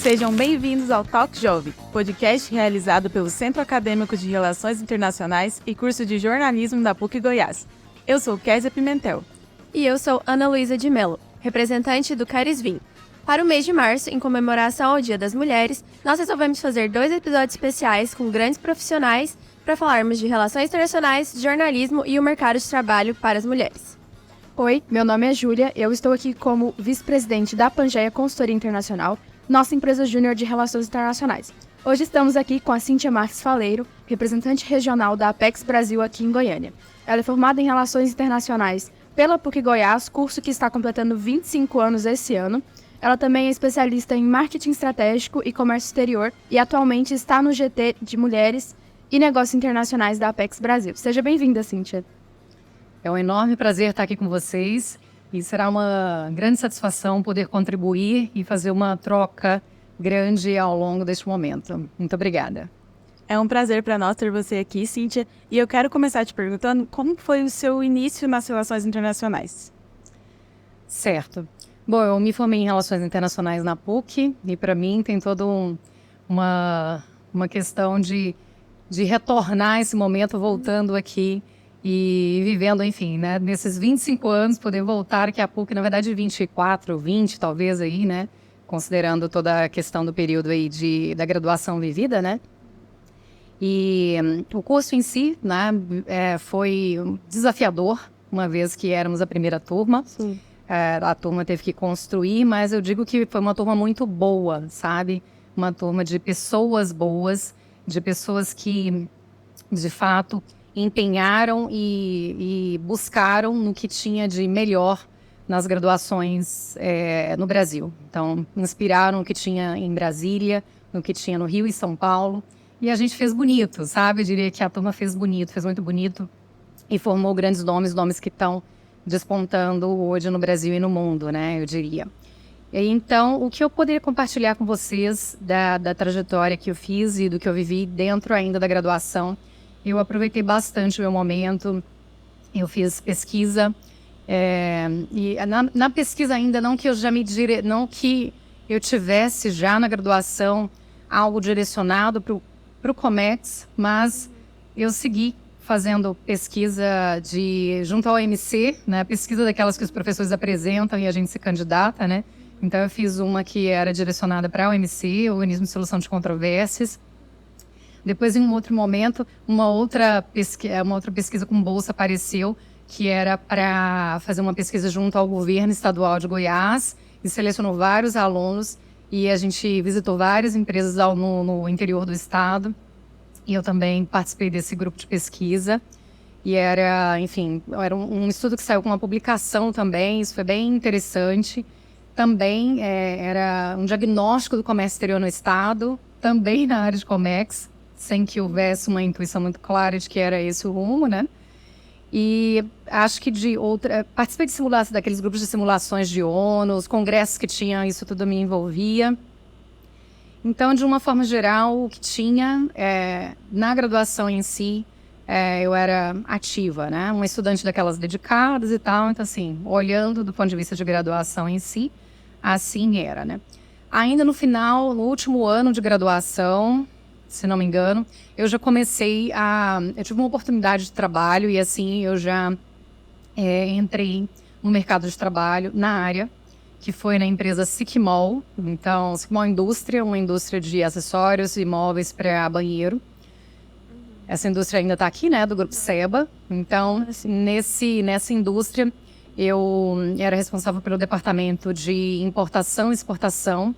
Sejam bem-vindos ao Talk Jovem, podcast realizado pelo Centro Acadêmico de Relações Internacionais e curso de jornalismo da PUC Goiás. Eu sou Kézia Pimentel. E eu sou Ana Luísa de Mello, representante do Carisvim. Para o mês de março, em comemoração ao Dia das Mulheres, nós resolvemos fazer 2 episódios especiais com grandes profissionais para falarmos de relações internacionais, jornalismo e o mercado de trabalho para as mulheres. Oi, meu nome é Júlia, eu estou aqui como vice-presidente da Pangeia Consultoria Internacional, nossa empresa júnior de relações internacionais. Hoje estamos aqui com a Cíntia Marques Faleiro, representante regional da Apex Brasil aqui em Goiânia. Ela é formada em Relações Internacionais pela PUC Goiás, curso que está completando 25 anos esse ano. Ela também é especialista em marketing estratégico e comércio exterior e atualmente está no GT de Mulheres e Negócios Internacionais da Apex Brasil. Seja bem-vinda, Cíntia. É um enorme prazer estar aqui com vocês e será uma grande satisfação poder contribuir e fazer uma troca grande ao longo deste momento. Muito obrigada. É um prazer para nós ter você aqui, Cíntia, e eu quero começar te perguntando como foi o seu início nas relações internacionais. Certo. Bom, eu me formei em Relações Internacionais na PUC e para mim tem toda uma questão de retornar esse momento voltando aqui e vivendo, enfim, né, nesses 25 anos, poder voltar aqui à PUC, na verdade 24, 20 talvez aí, né, considerando toda a questão do período aí da graduação vivida, né. E o curso em si, né, foi desafiador, uma vez que éramos a primeira turma. Sim. A turma teve que construir, mas eu digo que foi uma turma muito boa, sabe? Uma turma de pessoas boas, de pessoas que, de fato, empenharam e buscaram no que tinha de melhor nas graduações no Brasil. Então, inspiraram no que tinha em Brasília, no que tinha no Rio e São Paulo. E a gente fez bonito, sabe? Eu diria que a turma fez bonito, fez muito bonito e formou grandes nomes que estão despontando hoje no Brasil e no mundo, né? Eu diria. Então, o que eu poderia compartilhar com vocês da trajetória que eu fiz e do que eu vivi dentro ainda da graduação, eu aproveitei bastante o meu momento, eu fiz pesquisa, e na pesquisa ainda, não que eu tivesse já na graduação algo direcionado para o Comex, mas eu segui fazendo pesquisa junto ao OMC, né, pesquisa daquelas que os professores apresentam e a gente se candidata, né? Então eu fiz uma que era direcionada para a OMC, Organismo de Solução de Controvérsias. Depois, em um outro momento, uma outra pesquisa com bolsa apareceu, que era para fazer uma pesquisa junto ao governo estadual de Goiás, e selecionou vários alunos, e a gente visitou várias empresas no interior do estado, e eu também participei desse grupo de pesquisa, e era um estudo que saiu com uma publicação também, isso foi bem interessante. Também era um diagnóstico do comércio exterior no estado, também na área de Comex, sem que houvesse uma intuição muito clara de que era esse o rumo, né? E acho que participei de daqueles grupos de simulações de ONU, os congressos que tinha, isso tudo me envolvia. Então, de uma forma geral, o que tinha na graduação em si, eu era ativa, né? Uma estudante daquelas dedicadas e tal. Então, assim, olhando do ponto de vista de graduação em si, assim era, né? Ainda no último ano de graduação, se não me engano, eu já eu tive uma oportunidade de trabalho e assim eu já entrei no mercado de trabalho na área, que foi na empresa Sicmol. Então, Sicmol Indústria, uma indústria de acessórios e móveis para banheiro. Essa indústria ainda está aqui, né, do Grupo Seba. Então, nessa indústria, eu era responsável pelo departamento de importação e exportação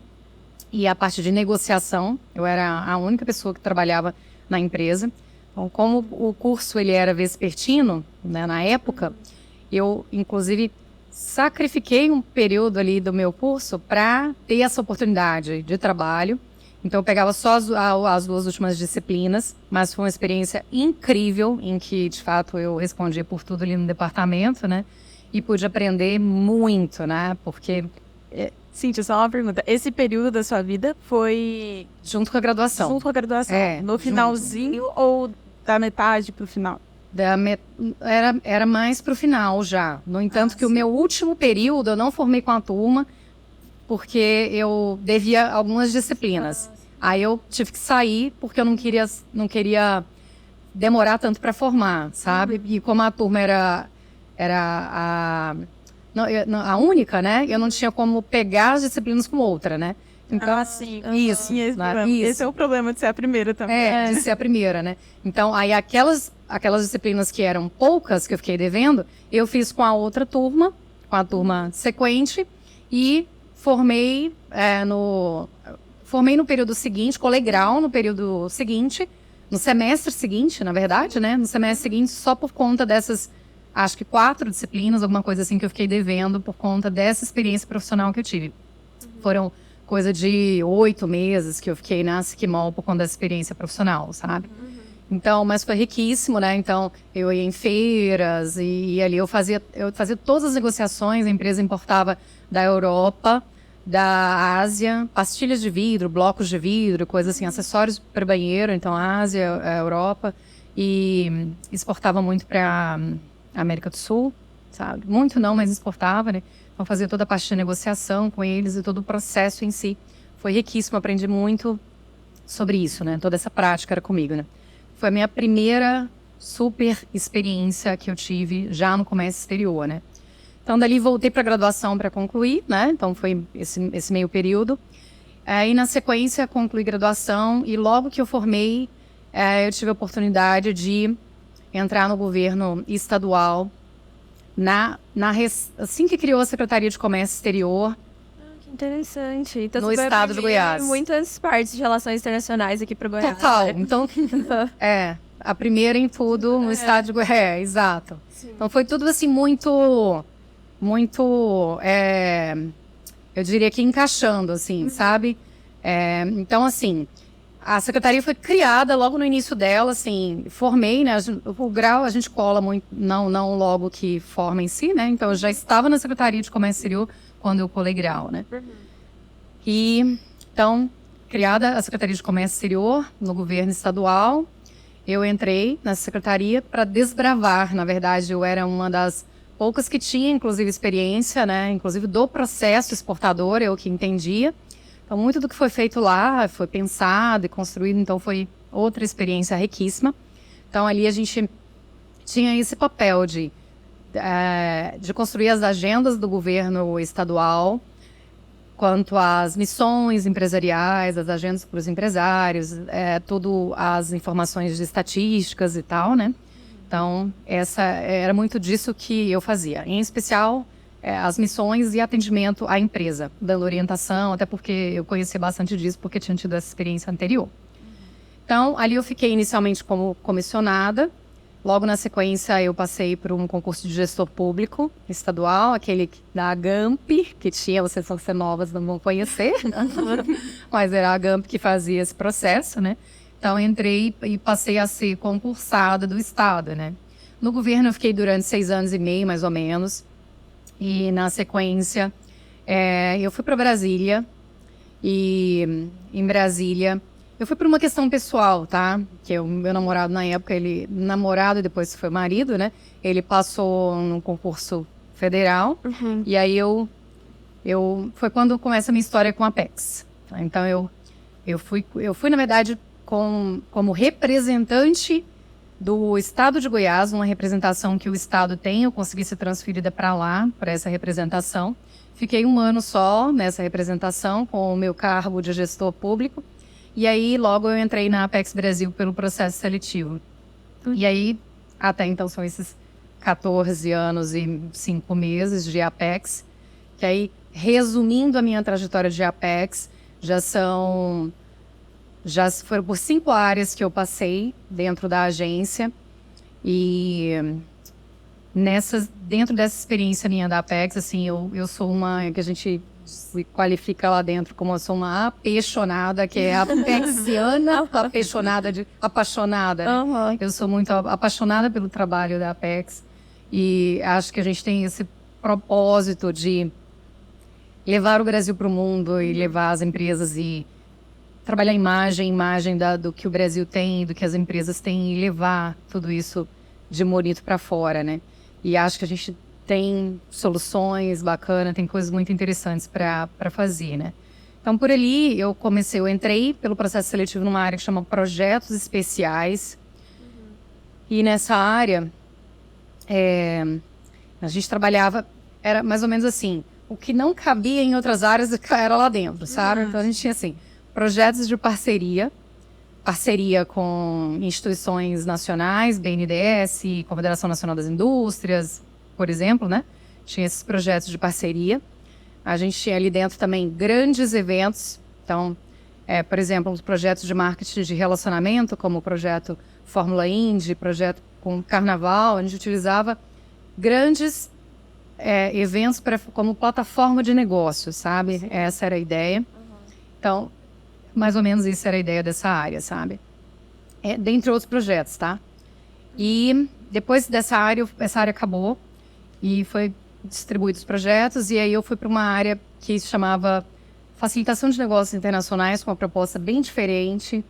e a parte de negociação. Eu era a única pessoa que trabalhava na empresa. Então, como o curso ele era vespertino, né, na época, eu, inclusive, sacrifiquei um período ali do meu curso para ter essa oportunidade de trabalho. Então, eu pegava só as 2 últimas disciplinas, mas foi uma experiência incrível, em que, de fato, eu respondia por tudo ali no departamento, né? E pude aprender muito, né? Porque... Cíntia, só uma pergunta. Esse período da sua vida foi... Junto com a graduação. Junto com a graduação. No finalzinho ou da metade para o final? Era mais para o final já. No entanto, que o meu último período, eu não formei com a turma, porque eu devia algumas disciplinas. Aí eu tive que sair porque eu não queria demorar tanto para formar, sabe? E como a turma era a única, né? Eu não tinha como pegar as disciplinas com outra, né? Então, sim. isso, né? Isso. Esse é o problema de ser a primeira também. De ser a primeira, né? Então, aí aquelas disciplinas que eram poucas, que eu fiquei devendo, eu fiz com a outra turma, com a turma sequente, e formei no período seguinte, colei grau no período seguinte, no semestre seguinte, na verdade, né? No semestre seguinte, só por conta dessas, acho que 4 disciplinas, alguma coisa assim, que eu fiquei devendo por conta dessa experiência profissional que eu tive. Foram coisa de 8 meses que eu fiquei na Siquimol por conta dessa experiência profissional, sabe? Então, mas foi riquíssimo, né? Então, eu ia em feiras e ali eu fazia todas as negociações, a empresa importava da Europa, da Ásia, pastilhas de vidro, blocos de vidro, coisas assim, acessórios para banheiro, então Ásia, Europa, e exportava muito para América do Sul, sabe? Muito não, mas exportava, né? Então fazia toda a parte de negociação com eles e todo o processo em si. Foi riquíssimo, aprendi muito sobre isso, né? Toda essa prática era comigo, né? Foi a minha primeira super experiência que eu tive já no comércio exterior, né? Então, dali voltei para a graduação para concluir, né? Então, foi esse meio período. E, na sequência, concluí graduação e logo que eu formei, eu tive a oportunidade de entrar no governo estadual, assim que criou a Secretaria de Comércio Exterior. Que interessante. Então, No você vai estado de aprender Goiás. Muitas partes de relações internacionais aqui para Goiás. Total. Né? Então, a primeira em tudo no estado de Goiás. Exato. Sim. Então, foi tudo assim muito, eu diria que encaixando, assim, sabe? Então, assim, a secretaria foi criada logo no início dela, assim, formei, né? O grau a gente cola muito, não logo que forma em si, né? Então, eu já estava na Secretaria de Comércio Exterior quando eu colei grau, né? E, então, criada a Secretaria de Comércio Exterior no governo estadual, eu entrei nessa secretaria para desbravar, na verdade, eu era uma das poucas que tinha, inclusive, experiência, né? Inclusive do processo exportador, eu que entendia. Então, muito do que foi feito lá foi pensado e construído, então foi outra experiência riquíssima. Então, ali a gente tinha esse papel de construir as agendas do governo estadual, quanto às missões empresariais, as agendas para os empresários, tudo as informações de estatísticas e tal, né? Então, era muito disso que eu fazia. Em especial, as missões e atendimento à empresa, dando orientação, até porque eu conhecia bastante disso, porque tinha tido essa experiência anterior. Então, ali eu fiquei inicialmente como comissionada. Logo na sequência, eu passei por um concurso de gestor público estadual, aquele da AGAMP, que tinha, vocês são novas, não vão conhecer, mas era a AGAMP que fazia esse processo, né? Então, entrei e passei a ser concursada do Estado, né? No governo, eu fiquei durante 6 anos e meio, mais ou menos. E, na sequência, eu fui para Brasília. E, em Brasília, eu fui por uma questão pessoal, tá? Que o meu namorado, na época, namorado e depois foi marido, né? Ele passou num concurso federal. Uhum. E aí, foi quando começa a minha história com a Apex. Tá? Então, eu fui, na verdade, como representante do Estado de Goiás, uma representação que o Estado tem, eu consegui ser transferida para lá, para essa representação. Fiquei 1 ano só nessa representação, com o meu cargo de gestor público. E aí, logo eu entrei na Apex Brasil pelo processo seletivo. E aí, até então, são esses 14 anos e 5 meses de Apex. Que aí, resumindo a minha trajetória de Apex, já foram por 5 áreas que eu passei dentro da agência. E dentro dessa experiência minha da Apex, assim, eu sou uma que a gente se qualifica lá dentro como eu sou uma apaixonada, que é apexiana, apaixonada. Né? Uhum. Eu sou muito apaixonada pelo trabalho da Apex e acho que a gente tem esse propósito de levar o Brasil para o mundo e levar as empresas e trabalhar a imagem do que o Brasil tem, do que as empresas têm e levar tudo isso de bonito para fora, né? E acho que a gente tem soluções bacanas, tem coisas muito interessantes para fazer, né? Então, por ali, eu entrei pelo processo seletivo numa área que chama Projetos Especiais. E nessa área, a gente trabalhava, era mais ou menos assim, o que não cabia em outras áreas era lá dentro, sabe? Então, a gente tinha, assim, projetos de parceria com instituições nacionais, BNDES, Confederação Nacional das Indústrias, por exemplo, né? Tinha esses projetos de parceria. A gente tinha ali dentro também grandes eventos. Então, por exemplo, os projetos de marketing de relacionamento, como o projeto Fórmula Indy, projeto com Carnaval. A gente utilizava grandes eventos como plataforma de negócio, sabe? Sim. Essa era a ideia. Então, mais ou menos isso era a ideia dessa área, sabe? Dentre outros projetos, tá? E depois dessa área, essa área acabou e foi distribuídos os projetos, e aí eu fui para uma área que se chamava Facilitação de Negócios Internacionais, com uma proposta bem diferente,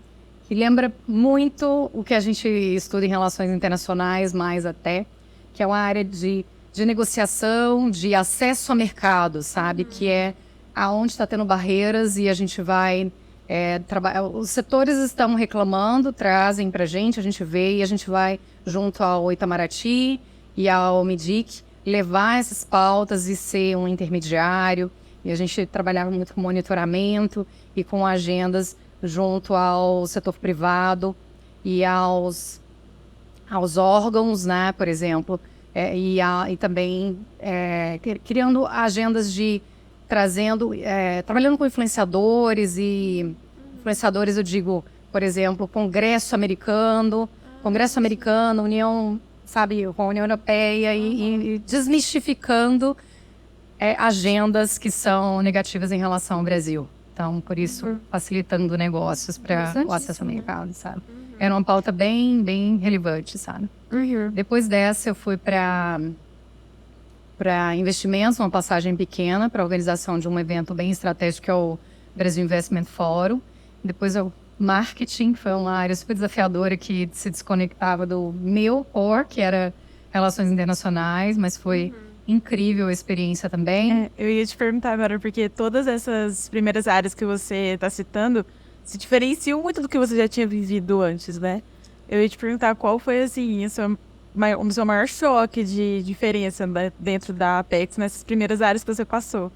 que lembra muito o que a gente estuda em relações internacionais, mais até, que é uma área de negociação, de acesso a mercado, sabe? Que é aonde está tendo barreiras e a gente vai trabalhar. Os setores estão reclamando, trazem para a gente vê e a gente vai junto ao Itamaraty e ao MIDIC levar essas pautas e ser um intermediário. E a gente trabalhava muito com monitoramento e com agendas junto ao setor privado e aos órgãos, né, por exemplo, e também criando agendas trabalhando com influenciadores, eu digo, por exemplo, Congresso Americano, União, sabe, com a União Europeia e desmistificando agendas que são negativas em relação ao Brasil. Então, por isso, facilitando negócios para o acesso ao mercado, sabe? Era uma pauta bem, bem relevante, sabe? Depois dessa, eu fui para investimentos, uma passagem pequena para a organização de um evento bem estratégico, que é o Brasil Investment Forum. Depois, marketing, foi uma área super desafiadora que se desconectava do meu core, que era relações internacionais, mas foi incrível a experiência também. Eu ia te perguntar agora, porque todas essas primeiras áreas que você está citando se diferenciam muito do que você já tinha vivido antes, né? Eu ia te perguntar qual foi, assim, o seu maior choque de diferença, né, dentro da Apex, nessas primeiras áreas que você passou.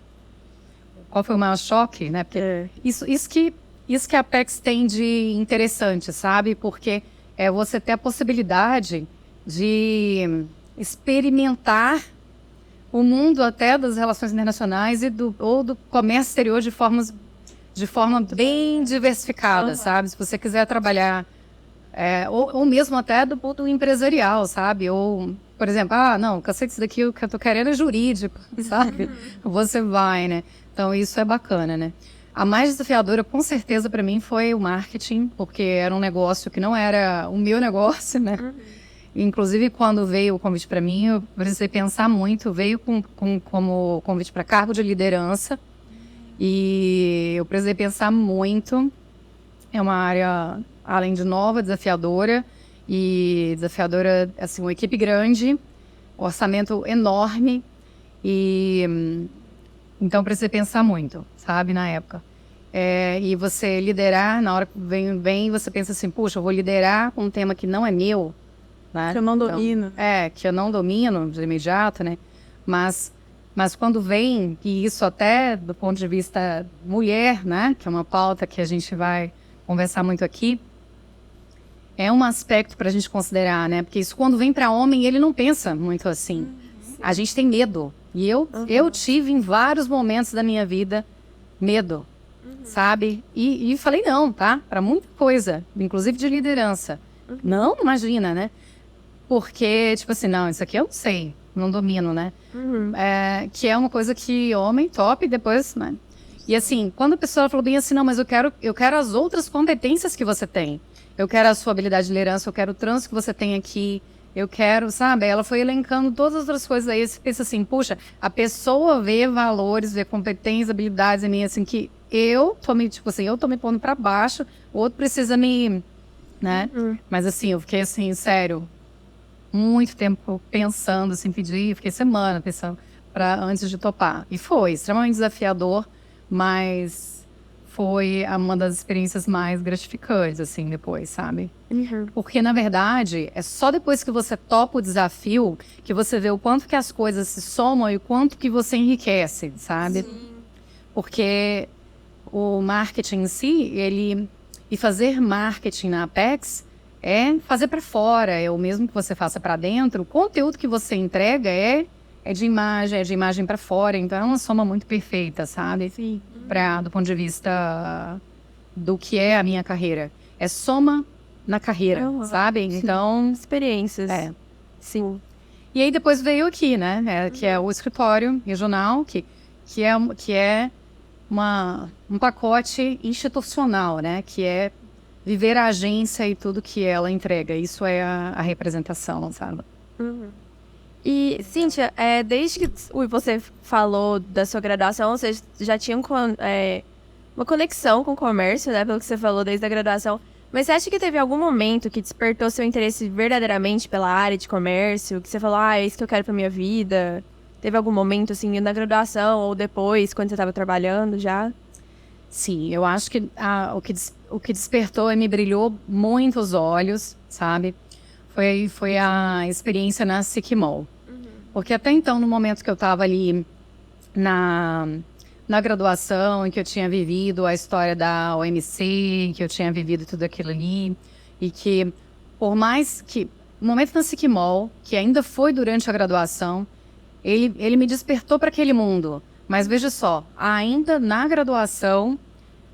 Qual foi o maior choque, né? Porque isso que a Apex tem de interessante, sabe? Porque você ter a possibilidade de experimentar o mundo até das relações internacionais ou do comércio exterior de forma bem diversificada, sabe? Se você quiser trabalhar, ou mesmo até do ponto empresarial, sabe? Ou, por exemplo, não, cansei disso daqui, o que eu tô querendo é jurídico, sabe? Você vai, né? Então, isso é bacana, né? A mais desafiadora, com certeza, para mim, foi o marketing, porque era um negócio que não era o meu negócio, né? Inclusive, quando veio o convite para mim, eu precisei pensar muito. Veio como convite para cargo de liderança. E eu precisei pensar muito. É uma área, além de nova, desafiadora. E desafiadora, assim, uma equipe grande, orçamento enorme. Então, precisei pensar muito, sabe, na época. E você liderar, na hora que vem você pensa assim, puxa, eu vou liderar um tema que não é meu, né? Que eu não domino. Que eu não domino de imediato, né? Mas quando vem, e isso até do ponto de vista mulher, né? Que é uma pauta que a gente vai conversar muito aqui, é um aspecto para a gente considerar, né? Porque isso quando vem para homem, ele não pensa muito assim. A gente tem medo. E eu tive em vários momentos da minha vida medo, sabe? E falei não, tá? Para muita coisa, inclusive de liderança. Não, imagina, né? Porque, tipo assim, não, isso aqui eu não sei, não domino, né? Que é uma coisa que homem top depois, né? E assim, quando a pessoa falou bem assim, não, mas eu quero as outras competências que você tem. Eu quero a sua habilidade de liderança, eu quero o trânsito que você tem aqui, eu quero, sabe? Ela foi elencando todas as outras coisas aí, você pensa assim, puxa, a pessoa vê valores, vê competências, habilidades em mim, assim, que eu tô me pondo pra baixo, o outro precisa me, né? Mas assim, eu fiquei assim, sério, muito tempo pensando, assim, fiquei semana pensando antes de topar. E foi extremamente desafiador, mas foi uma das experiências mais gratificantes, assim, depois, sabe? Porque, na verdade, é só depois que você topa o desafio que você vê o quanto que as coisas se somam e o quanto que você enriquece, sabe? Sim. Porque o marketing em si, e fazer marketing na Apex é fazer para fora, é o mesmo que você faça para dentro. O conteúdo que você entrega é de imagem para fora, então é uma soma muito perfeita, sabe? Sim. Do ponto de vista do que é a minha carreira. É soma na carreira, sabe? Sim. Então... experiências. Sim. E aí depois veio aqui, né? Que é o escritório regional, que é um pacote institucional, né? Que é viver a agência e tudo que ela entrega. Isso é a representação, sabe? E, Cíntia, desde que você falou da sua graduação, vocês já tinham uma conexão com o comércio, né? Pelo que você falou desde a graduação. Mas você acha que teve algum momento que despertou seu interesse verdadeiramente pela área de comércio? Que você falou, é isso que eu quero pra minha vida? Teve algum momento, assim, na graduação ou depois, quando você estava trabalhando já? Sim, eu acho que o que despertou e me brilhou muito os olhos, sabe? Foi a experiência na SIC Mall. Porque até então, no momento que eu estava ali na graduação, em que eu tinha vivido a história da OMC, que eu tinha vivido tudo aquilo ali, e que, por mais que... O momento na SIC Mall, que ainda foi durante a graduação, ele me despertou para aquele mundo. Mas veja só, ainda na graduação,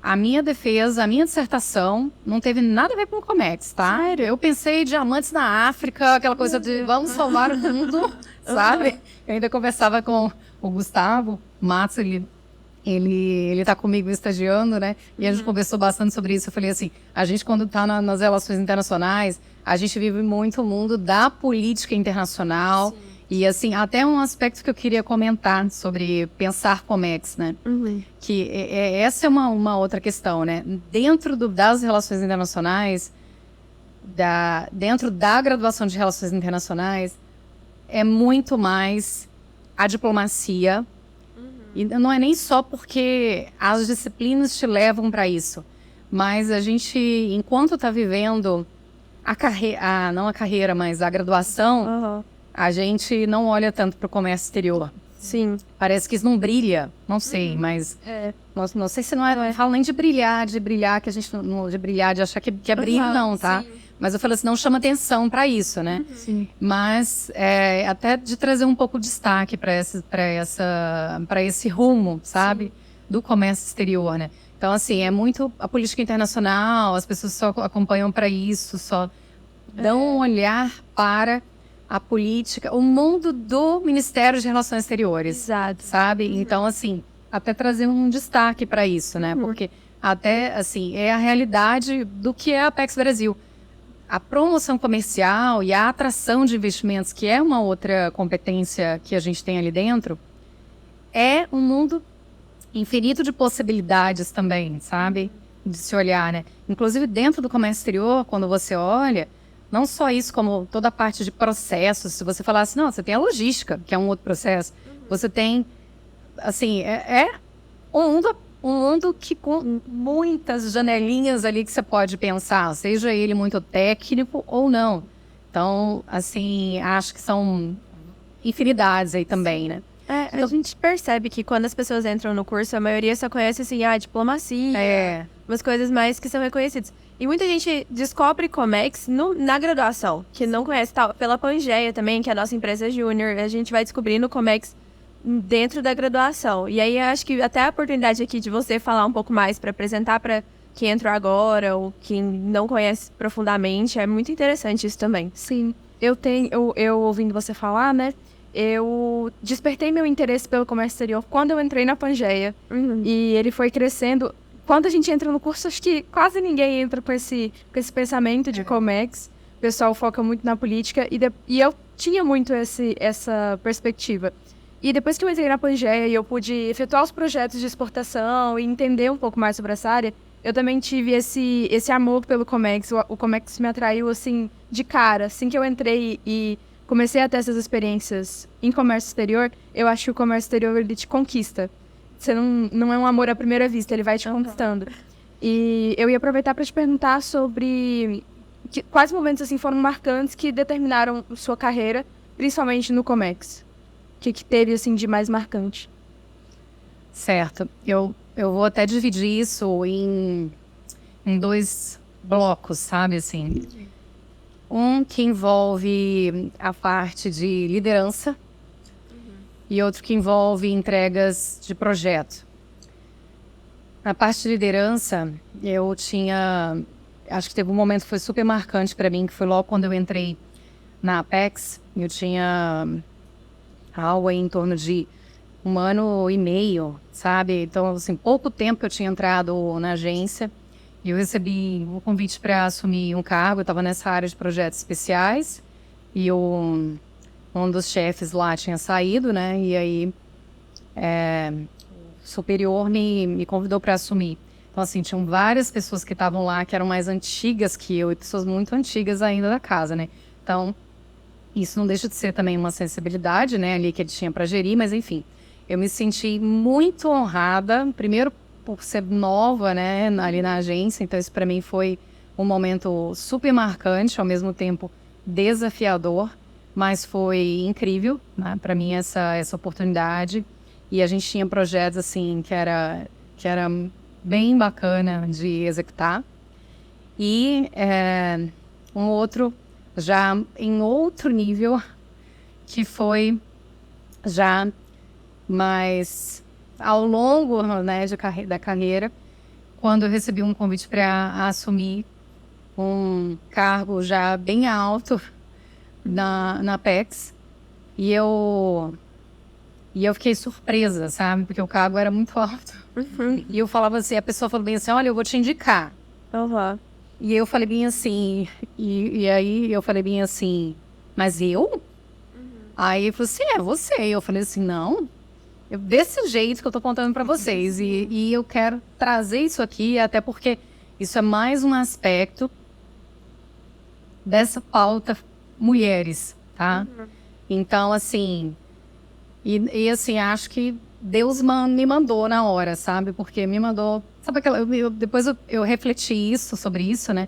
a minha defesa, a minha dissertação, não teve nada a ver com o Comex, tá? Sério? Eu pensei em diamantes na África, aquela coisa de vamos salvar o mundo, sabe? Eu ainda conversava com o Gustavo Matos, ele tá comigo estagiando, né? E a gente conversou bastante sobre isso. Eu falei assim, a gente quando tá nas relações internacionais, a gente vive muito o mundo da política internacional. Sim. E assim, até um aspecto que eu queria comentar sobre pensar Comex, né? Que essa é uma outra questão, né? Dentro das relações internacionais, dentro da graduação de relações internacionais, é muito mais a diplomacia. E não é nem só porque as disciplinas te levam para isso, mas a gente, enquanto está vivendo não a carreira, mas a graduação, a gente não olha tanto para o comércio exterior. Sim. Parece que isso não brilha, não sei, mas... Não sei se não falo nem de brilhar, que a gente não de brilhar, de achar que é brilho, não, tá? Sim. Mas eu falo assim, não chama atenção para isso, né? Sim. Mas até de trazer um pouco de destaque para esse rumo, sabe? Sim. Do comércio exterior, né? Então, assim, é muito a política internacional, as pessoas só acompanham para isso, só dão um olhar para a política, o mundo do Ministério de Relações Exteriores. Exato. Sabe? Então, assim, até trazer um destaque para isso, né? Porque até, assim, é a realidade do que é a Apex Brasil. A promoção comercial e a atração de investimentos, que é uma outra competência que a gente tem ali dentro, é um mundo infinito de possibilidades também, sabe? De se olhar, né? Inclusive, dentro do comércio exterior, quando você olha, não só isso, como toda a parte de processos. Se você falasse, não, você tem a logística, que é um outro processo. Você tem, assim, um mundo que com muitas janelinhas ali que você pode pensar, seja ele muito técnico ou não. Então, assim, acho que são infinidades aí também, né? A gente percebe que quando as pessoas entram no curso, a maioria só conhece, assim, diplomacia, umas coisas mais que são reconhecidas. E muita gente descobre Comex na graduação, que não conhece, pela Pangeia também, que é a nossa empresa júnior. A gente vai descobrindo Comex dentro da graduação. E aí, acho que até a oportunidade aqui de você falar um pouco mais para apresentar para quem entrou agora ou quem não conhece profundamente, é muito interessante isso também. Sim, eu ouvindo você falar, né? Eu despertei meu interesse pelo comércio exterior quando eu entrei na Pangeia. E ele foi crescendo. Quando a gente entra no curso, acho que quase ninguém entra com esse pensamento de Comex. O pessoal foca muito na política. E eu tinha muito essa perspectiva. E depois que eu entrei na Pangeia e eu pude efetuar os projetos de exportação e entender um pouco mais sobre essa área, eu também tive esse amor pelo Comex. O Comex me atraiu, assim, de cara. Assim que eu entrei e comecei a ter essas experiências em comércio exterior, eu acho que o comércio exterior, ele te conquista. Você não é um amor à primeira vista, ele vai te conquistando. E eu ia aproveitar para te perguntar sobre quais momentos, assim, foram marcantes que determinaram sua carreira, principalmente no Comex. O que teve, assim, de mais marcante? Certo. Eu vou até dividir isso em 2 blocos, sabe, assim. Um que envolve a parte de liderança e outro que envolve entregas de projeto. Na parte de liderança, eu tinha... Acho que teve um momento que foi super marcante para mim, que foi logo quando eu entrei na Apex. Eu tinha algo aí em torno de 1 ano e meio, sabe? Então, assim, pouco tempo que eu tinha entrado na agência. E eu recebi um convite para assumir um cargo. Eu estava nessa área de projetos especiais. E um dos chefes lá tinha saído, né? E aí, o superior me convidou para assumir. Então, assim, tinham várias pessoas que estavam lá que eram mais antigas que eu. E pessoas muito antigas ainda da casa, né? Então, isso não deixa de ser também uma sensibilidade, né? Ali que ele tinha para gerir, mas enfim. Eu me senti muito honrada, primeiro por ser nova, né, ali na agência, então isso para mim foi um momento super marcante, ao mesmo tempo desafiador, mas foi incrível, né, para mim essa oportunidade. E a gente tinha projetos assim que era bem bacana de executar. E um outro já em outro nível, que foi já mas ao longo, né, da carreira, quando eu recebi um convite para assumir um cargo já bem alto na Apex, e eu fiquei surpresa, sabe? Porque o cargo era muito alto. E eu falava assim, a pessoa falou bem assim, olha, eu vou te indicar. E eu falei bem assim, e aí eu falei bem assim, mas eu? Aí ele falou assim, você. E eu falei assim, não... Desse jeito que eu tô contando para vocês. E eu quero trazer isso aqui, até porque isso é mais um aspecto dessa pauta mulheres, tá? Então, assim... E assim, acho que Deus me mandou na hora, sabe? Porque me mandou... Sabe aquela... Depois eu refleti sobre isso, né?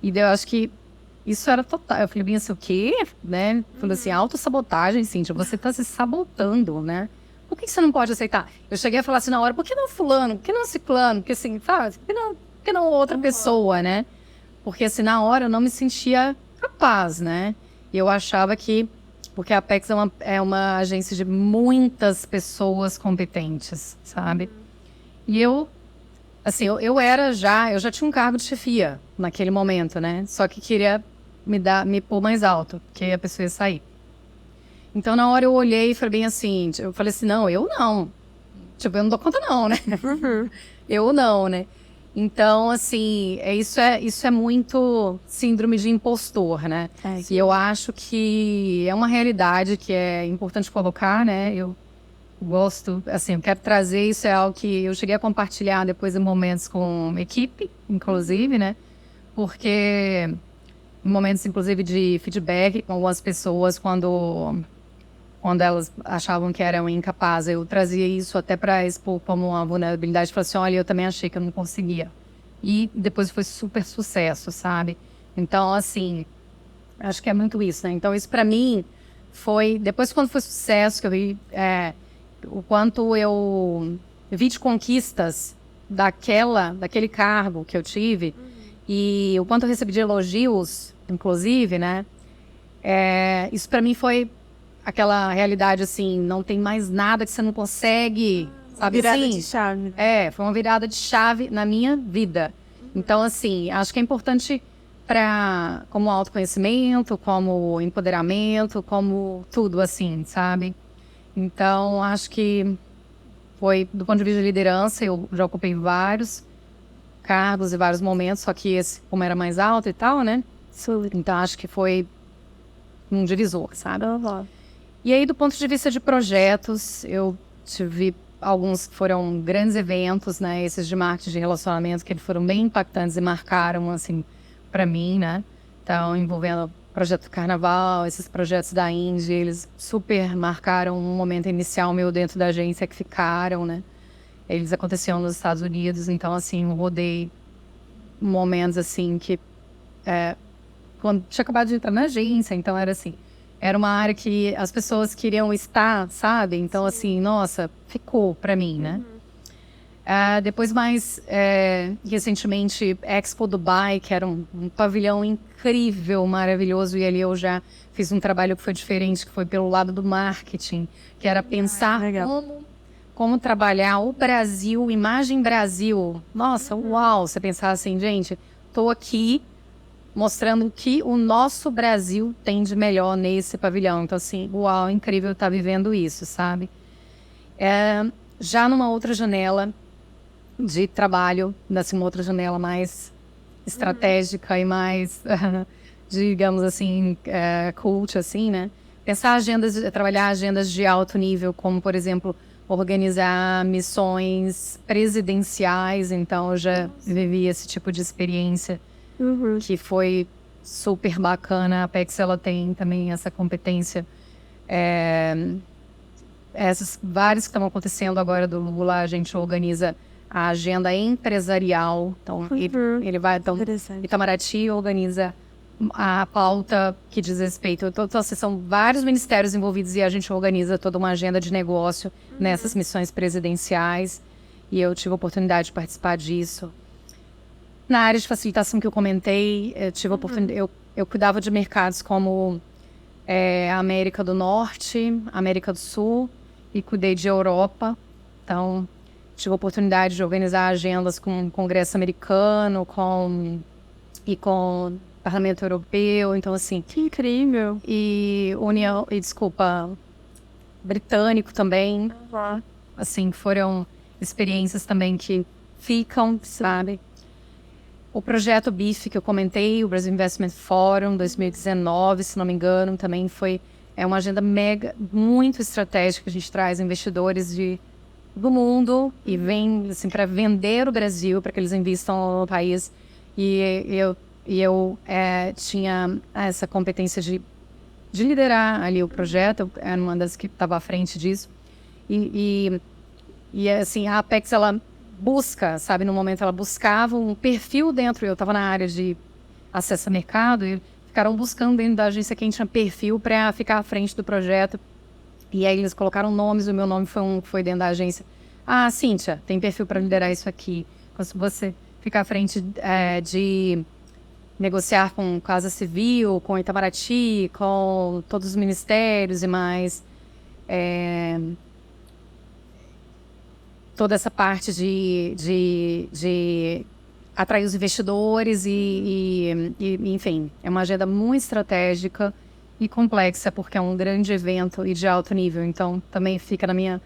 E eu acho que isso era total. Eu falei bem assim, o quê? Né? Falei assim, autossabotagem, Cíntia. Você tá se sabotando, né? Por que você não pode aceitar? Eu cheguei a falar assim na hora, por que não fulano? Por que não ciclano? Porque assim, sabe? Por que não outra pessoa, né? Porque assim, na hora eu não me sentia capaz, né? E eu achava que... Porque a Apex é uma agência de muitas pessoas competentes, sabe? E eu... Assim, eu já tinha um cargo de chefia naquele momento, né? Só que queria me pôr mais alto, porque a pessoa ia sair. Então, na hora eu olhei e falei bem assim, eu falei assim, não, eu não. Tipo, eu não dou conta não, né? Eu não, né? Então, assim, isso é muito síndrome de impostor, né? E eu acho que é uma realidade que é importante colocar, né? Eu gosto, assim, eu quero trazer isso, é algo que eu cheguei a compartilhar depois em momentos com a equipe, inclusive, né? Porque em momentos, inclusive, de feedback com algumas pessoas, quando elas achavam que eram incapazes, eu trazia isso até para expor como uma vulnerabilidade. Falei assim, olha, eu também achei que eu não conseguia. E depois foi super sucesso, sabe? Então, assim, acho que é muito isso, né? Então, isso para mim foi... Depois, quando foi sucesso, que eu vi o quanto eu vi de conquistas daquele cargo que eu tive, e o quanto eu recebi de elogios, inclusive, né? Isso para mim foi... aquela realidade, assim, não tem mais nada que você não consegue, sabe? Virada assim? de chave. Foi uma virada de chave na minha vida. Então, assim, acho que é importante como autoconhecimento, como empoderamento, como tudo, assim, sabe? Então, acho que foi, do ponto de vista de liderança, eu já ocupei vários cargos e vários momentos, só que esse, como era mais alto e tal, né? Então, acho que foi um divisor, sabe? E aí, do ponto de vista de projetos, eu tive alguns foram grandes eventos, né? Esses de marketing de relacionamento, que eles foram bem impactantes e marcaram, assim, para mim, né? Então, envolvendo o projeto Carnaval, esses projetos da Indy, eles super marcaram um momento inicial meu dentro da agência que ficaram, né? Eles aconteciam nos Estados Unidos, então, assim, eu rodei momentos, assim, que... quando tinha acabado de entrar na agência, então era assim... Era uma área que as pessoas queriam estar, sabe? Então, assim, nossa, ficou pra mim, né? Depois, mais recentemente, Expo Dubai, que era um pavilhão incrível, maravilhoso. E ali eu já fiz um trabalho que foi diferente, que foi pelo lado do marketing. Que era pensar como trabalhar o Brasil, imagem Brasil. Nossa, uau! Você pensar assim, gente, tô aqui... mostrando o que o nosso Brasil tem de melhor nesse pavilhão. Então, assim, uau, incrível estar vivendo isso, sabe? Já numa outra janela de trabalho, assim, uma outra janela mais estratégica e mais, digamos assim, cult, assim, né? Pensar trabalhar agendas de alto nível, como, por exemplo, organizar missões presidenciais. Então, eu já vivi esse tipo de experiência. Que foi super bacana. A Apex, ela tem também essa competência. Essas várias que estão acontecendo agora do Lula, a gente organiza a agenda empresarial. Então, ele vai... Então, Itamaraty organiza a pauta que diz respeito... Então, assim, são vários ministérios envolvidos e a gente organiza toda uma agenda de negócio nessas missões presidenciais. E eu tive a oportunidade de participar disso. Na área de facilitação que eu comentei, eu cuidava de mercados como a América do Norte, América do Sul, e cuidei de Europa. Então, tive a oportunidade de organizar agendas com o Congresso americano com o Parlamento Europeu. Então, assim... Que incrível! Britânico também. Assim, foram experiências também que ficam, sabe? O projeto BIF que eu comentei, o Brasil Investment Forum 2019, se não me engano, também é uma agenda muito estratégica que a gente traz investidores do mundo e vem assim, para vender o Brasil, para que eles investam no país. E eu tinha essa competência de liderar ali o projeto, eu era uma das que estava à frente disso. E assim, a Apex, ela busca, sabe, no momento ela buscava um perfil dentro, eu estava na área de acesso a mercado e ficaram buscando dentro da agência quem tinha perfil para ficar à frente do projeto. E aí eles colocaram nomes, o meu nome foi dentro da agência. Ah, Cíntia, tem perfil para liderar isso aqui. Se você ficar à frente de negociar com Casa Civil, com Itamaraty, com todos os ministérios e mais... toda essa parte de atrair os investidores e, enfim, é uma agenda muito estratégica e complexa, porque é um grande evento e de alto nível. Então, também fica na minha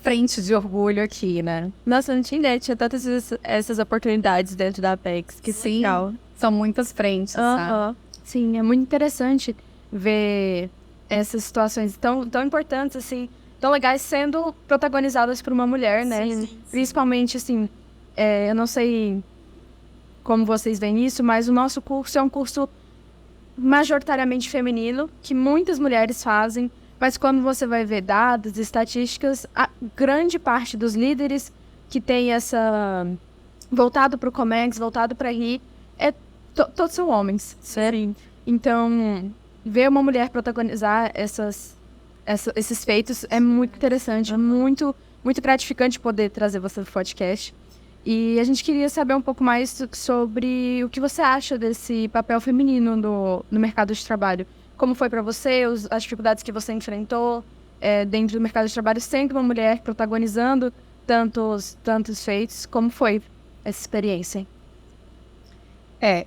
frente de orgulho aqui, né? Nossa, eu não tinha ideia, tinha tantas essas oportunidades dentro da Apex. Que sim, legal. São muitas frentes, sabe? Sim, é muito interessante ver essas situações tão importantes, assim, tão legais sendo protagonizadas por uma mulher, né? Sim. Principalmente, assim, eu não sei como vocês veem isso, mas o nosso curso é um curso majoritariamente feminino, que muitas mulheres fazem, mas quando você vai ver dados, estatísticas, a grande parte dos líderes que tem essa... voltado para o Comex, voltado para a RI, todos são homens. Sério? Então, ver uma mulher protagonizar esses feitos é muito interessante, é muito gratificante poder trazer você para o podcast. E a gente queria saber um pouco mais sobre o que você acha desse papel feminino no mercado de trabalho. Como foi para você, as dificuldades que você enfrentou dentro do mercado de trabalho, sendo uma mulher protagonizando tantos feitos. Como foi essa experiência?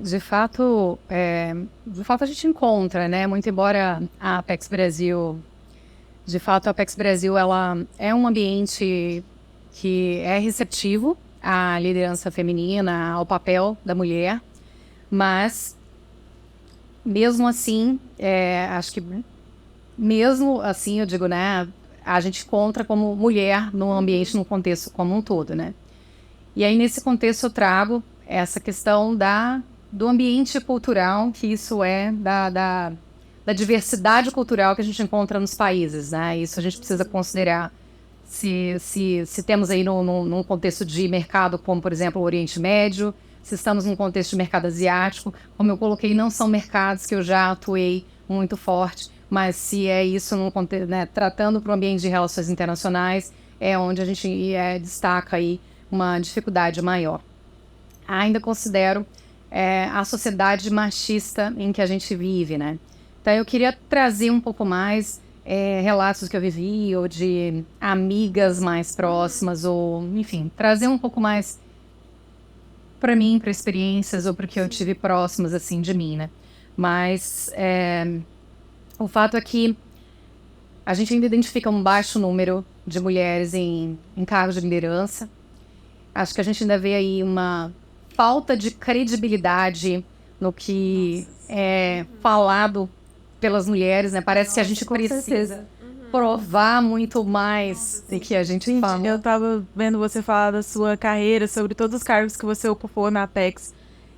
De fato a gente encontra, né? Muito embora a Apex Brasil... De fato, a Apex Brasil, ela é um ambiente que é receptivo à liderança feminina, ao papel da mulher, mas, mesmo assim, acho que, mesmo assim, eu digo, né, a gente encontra como mulher no ambiente, no contexto como um todo, né? E aí, nesse contexto, eu trago essa questão do ambiente cultural, que isso é da diversidade cultural que a gente encontra nos países, né? Isso a gente precisa considerar se temos aí num contexto de mercado como, por exemplo, o Oriente Médio, se estamos num contexto de mercado asiático. Como eu coloquei, não são mercados que eu já atuei muito forte, mas se é isso num contexto, né, tratando para o ambiente de relações internacionais, é onde a gente destaca aí uma dificuldade maior. Ainda considero a sociedade machista em que a gente vive, né? Então eu queria trazer um pouco mais relatos que eu vivi, ou de amigas mais próximas, ou enfim, trazer um pouco mais para mim, para experiências, ou para o que eu tive próximas assim de mim, né? Mas o fato é que a gente ainda identifica um baixo número de mulheres em cargos de liderança. Acho que a gente ainda vê aí uma falta de credibilidade no que é falado pelas mulheres, né? Parece que a gente precisa provar muito mais do que a gente fala. Eu tava vendo você falar da sua carreira, sobre todos os cargos que você ocupou na Apex,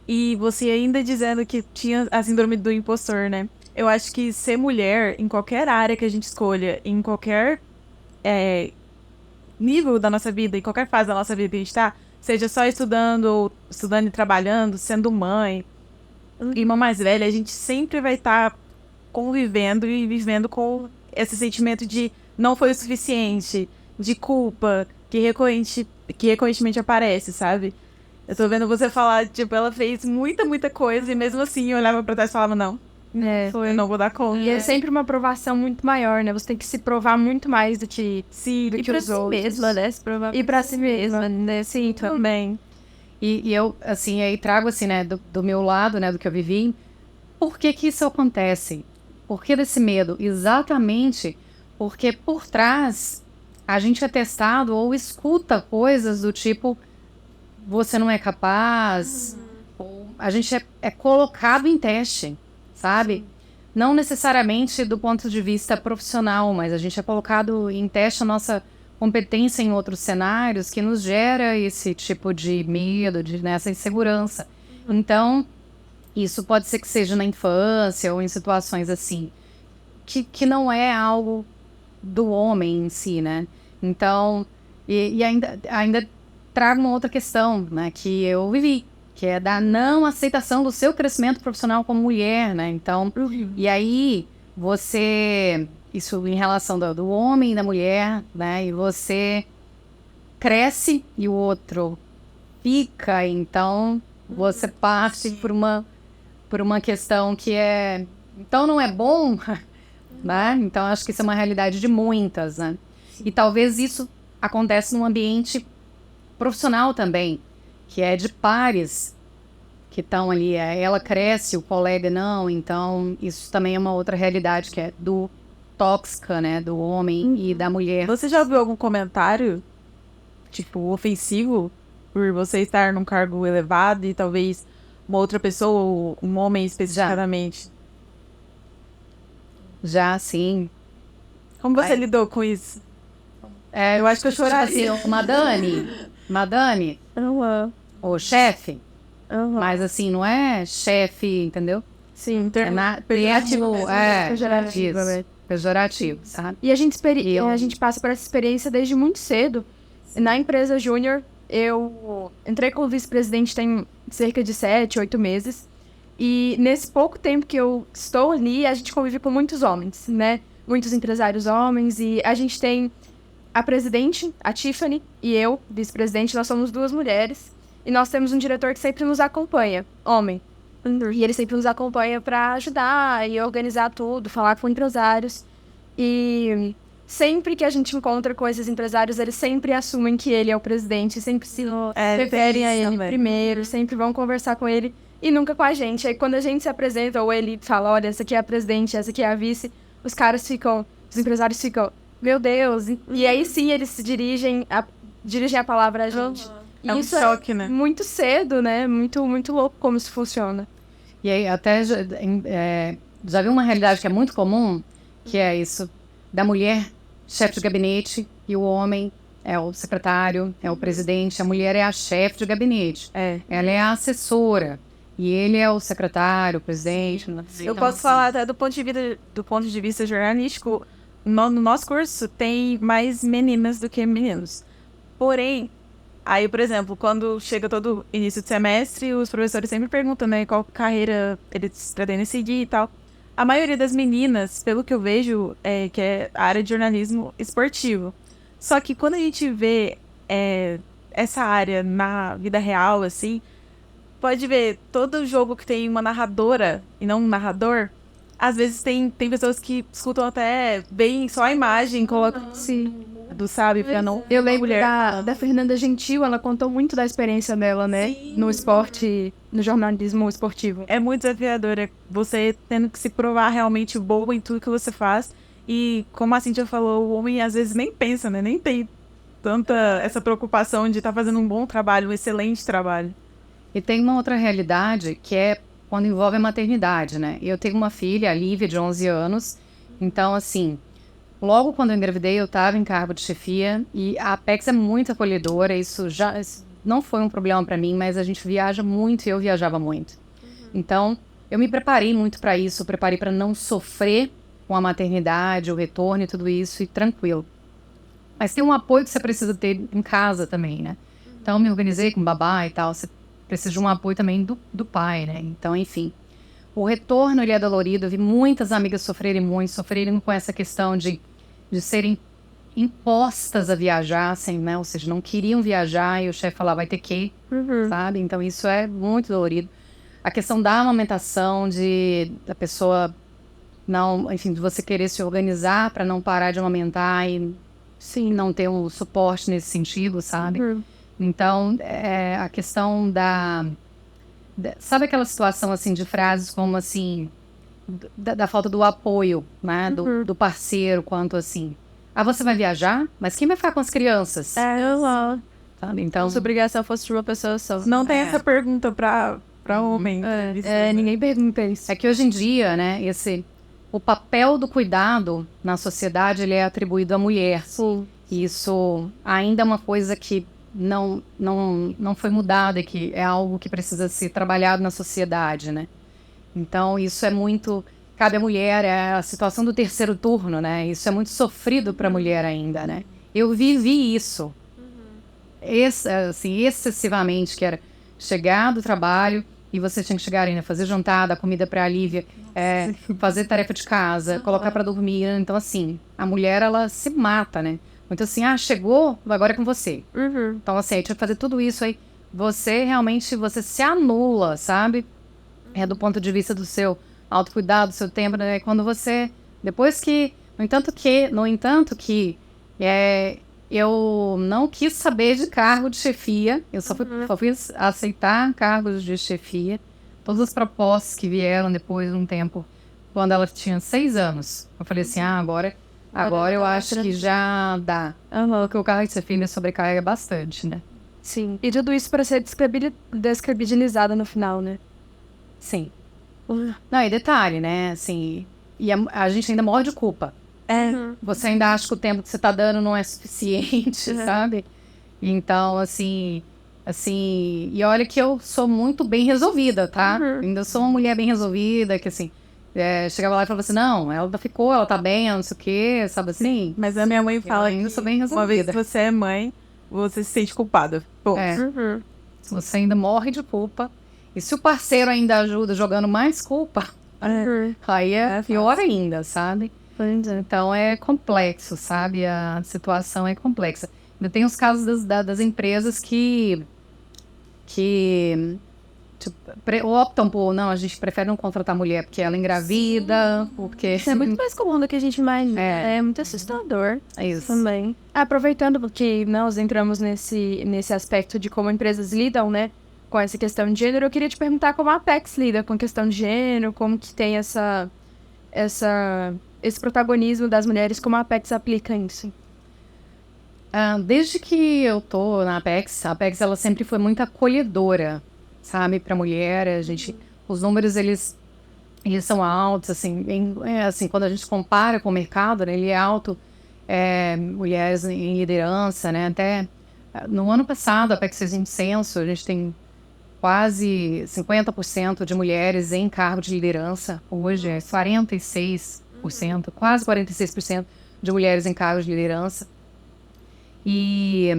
e você ainda dizendo que tinha a síndrome do impostor, né? Eu acho que ser mulher, em qualquer área que a gente escolha, em qualquer nível da nossa vida, em qualquer fase da nossa vida que a gente tá, seja só estudando, ou estudando e trabalhando, sendo mãe, irmã mais velha, a gente sempre vai estar convivendo e vivendo com esse sentimento de não foi o suficiente, de culpa, que recorrentemente aparece, sabe? Eu tô vendo você falar, tipo, ela fez muita coisa, e mesmo assim eu olhava pra trás e falava, não, eu não vou dar conta. E é sempre uma aprovação muito maior, né? Você tem que se provar muito mais do que E pra si mesma, né? Se provar e pra si mesma, né? Sim, Também. E eu, assim, aí trago, assim, né, do meu lado, né, do que eu vivi. Por que que isso acontece? Por que desse medo? Exatamente porque por trás a gente é testado ou escuta coisas do tipo, você não é capaz, ou a gente é colocado em teste, sabe? Não necessariamente do ponto de vista profissional, mas a gente é colocado em teste a nossa competência em outros cenários que nos gera esse tipo de medo, nessa insegurança. Então, isso pode ser que seja na infância ou em situações assim, que não é algo do homem em si, né? Então, e ainda trago uma outra questão, né, que eu vivi, que é da não aceitação do seu crescimento profissional como mulher, né? Então, e aí isso em relação do homem e da mulher, né? E você cresce e o outro fica, então você parte por uma questão que então não é bom, né? Então acho que isso é uma realidade de muitas, né? E talvez isso acontece num ambiente profissional também, que é de pares que estão ali, ela cresce, o colega não, então isso também é uma outra realidade que é tóxica, né, do homem e da mulher. Você já ouviu algum comentário, tipo, ofensivo, por você estar num cargo elevado e talvez uma outra pessoa, ou um homem especificadamente? Já, sim. Como você lidou com isso? Eu acho que eu choraria. Assim, Madame, o chefe, mas assim, não é chefe, entendeu? Sim, pejorativo, sabe? E a gente passa por essa experiência desde muito cedo. Na empresa Júnior, eu entrei como vice-presidente tem cerca de 7, 8 meses. E nesse pouco tempo que eu estou ali, a gente convive com muitos homens, né? Muitos empresários homens. E a gente tem a presidente, a Tiffany, e eu, vice-presidente, nós somos 2 mulheres. E nós temos um diretor que sempre nos acompanha, homem. E ele sempre nos acompanha para ajudar e organizar tudo, falar com empresários. E sempre que a gente encontra com esses empresários, eles sempre assumem que ele é o presidente, sempre se referem a ele primeiro, sempre vão conversar com ele e nunca com a gente. Aí quando a gente se apresenta, ou ele fala, olha, essa aqui é a presidente, essa aqui é a vice, os empresários ficam, meu Deus. E aí sim, eles se dirigem a palavra a gente. É um choque, né? Muito cedo, né? Muito, muito louco como isso funciona. E aí até já vi uma realidade que é muito comum, que é isso, da mulher chefe de gabinete e o homem é o secretário, é o presidente, a mulher é a chefe de gabinete. Ela é a assessora e ele é o secretário, o presidente. Eu posso falar até do ponto de vista jornalístico, no nosso curso tem mais meninas do que meninos. Porém, aí, por exemplo, quando chega todo início de semestre, os professores sempre perguntam, né, qual carreira eles pretendem seguir e tal. A maioria das meninas, pelo que eu vejo, que é a área de jornalismo esportivo. Só que quando a gente vê essa área na vida real, assim, pode ver, todo jogo que tem uma narradora e não um narrador, às vezes tem pessoas que escutam até bem só a imagem, colocam do sabe, pra não... Eu lembro da Fernanda Gentil, ela contou muito da experiência dela, né? No esporte, no jornalismo esportivo. É muito desafiador, você tendo que se provar realmente boa em tudo que você faz. E como a Cíntia falou, o homem às vezes nem pensa, né? Nem tem tanta essa preocupação de estar fazendo um bom trabalho, um excelente trabalho. E tem uma outra realidade que é quando envolve a maternidade, né? Eu tenho uma filha, a Lívia, de 11 anos. Então, assim, logo quando eu engravidei, eu estava em cargo de chefia. E a Apex é muito acolhedora. Isso não foi um problema para mim, mas a gente viaja muito e eu viajava muito. Então, eu me preparei muito para isso. Preparei para não sofrer com a maternidade, o retorno e tudo isso, e tranquilo. Mas tem um apoio que você precisa ter em casa também, né? Então, me organizei com babá e tal. Você precisa de um apoio também do pai, né? Então, enfim. O retorno, ele é dolorido. Eu vi muitas amigas sofrerem com essa questão de serem impostas a viajar, assim, né? Ou seja, não queriam viajar e o chefe falava, vai ter que, sabe? Então, isso é muito dolorido. A questão da amamentação, da pessoa não, enfim, de você querer se organizar para não parar de amamentar e, sim, não ter um suporte nesse sentido, sabe? Então, a questão sabe aquela situação, assim, de frases como, assim, da falta do apoio, né? Do parceiro, quanto, assim, você vai viajar? Mas quem vai ficar com as crianças? Sabe? Então, Se a obrigação fosse de uma pessoa só. Não tem essa pergunta pra homem. Ninguém pergunta isso. é que hoje em dia, né, o papel do cuidado na sociedade, ele é atribuído à mulher. Sim. Isso ainda é uma coisa que não foi mudada, que é algo que precisa ser trabalhado na sociedade, né? Então, isso é muito... Cabe à mulher, é a situação do terceiro turno, né? Isso é muito sofrido para a mulher ainda, né? Eu vivi isso. Assim, excessivamente, que era chegar do trabalho e você tinha que chegar ainda, fazer jantar, dar comida para a Lívia, fazer tarefa de casa, colocar para dormir. Então, assim, a mulher, ela se mata, né? Muito assim, chegou, agora é com você. Então, assim, aí tinha que fazer tudo isso aí. Você realmente, você se anula, sabe? Do ponto de vista do seu autocuidado, do seu tempo, né? Quando você, depois que, no entanto que eu não quis saber de cargo de chefia, eu só fui aceitar cargos de chefia. Todas as propostas que vieram depois de um tempo, quando ela tinha 6 anos, eu falei assim, agora eu acho que já dá. Porque o cargo de chefia sobrecarrega bastante, né? Sim. E tudo isso para ser descredibilizada no final, né? Sim. Não, e detalhe, né, assim, e a gente ainda morre de culpa. Você ainda acha que o tempo que você tá dando não é suficiente, sabe? Então, assim, e olha que eu sou muito bem resolvida, tá? Ainda sou uma mulher bem resolvida, que assim, chegava lá e falava assim, não, ela ficou, ela tá bem, ela não sei o quê, sabe assim? Mas a minha mãe fala eu ainda sou bem uma vez resolvida. que você é mãe, você se sente culpada. Pô. Você ainda morre de culpa. E se o parceiro ainda ajuda jogando mais culpa, aí é pior ainda, sabe? Então é complexo, sabe? A situação é complexa. Ainda tem os casos das empresas que tipo, optam por, não, a gente prefere não contratar mulher porque ela engravida, porque... Isso é muito mais comum do que a gente imagina. É muito assustador. É isso. Também. Aproveitando que nós entramos nesse aspecto de como empresas lidam, né, com essa questão de gênero, eu queria te perguntar como a Apex lida com a questão de gênero, como que tem esse protagonismo das mulheres, como a Apex aplica isso. Desde que eu tô na Apex, a Apex ela sempre foi muito acolhedora, sabe, para mulher. Os números eles são altos, assim, assim, quando a gente compara com o mercado, né, ele é alto mulheres em liderança, né? Até no ano passado, a Apex fez um censo, a gente tem quase 50% de mulheres em cargo de liderança. Hoje é 46%, quase 46% de mulheres em cargos de liderança. E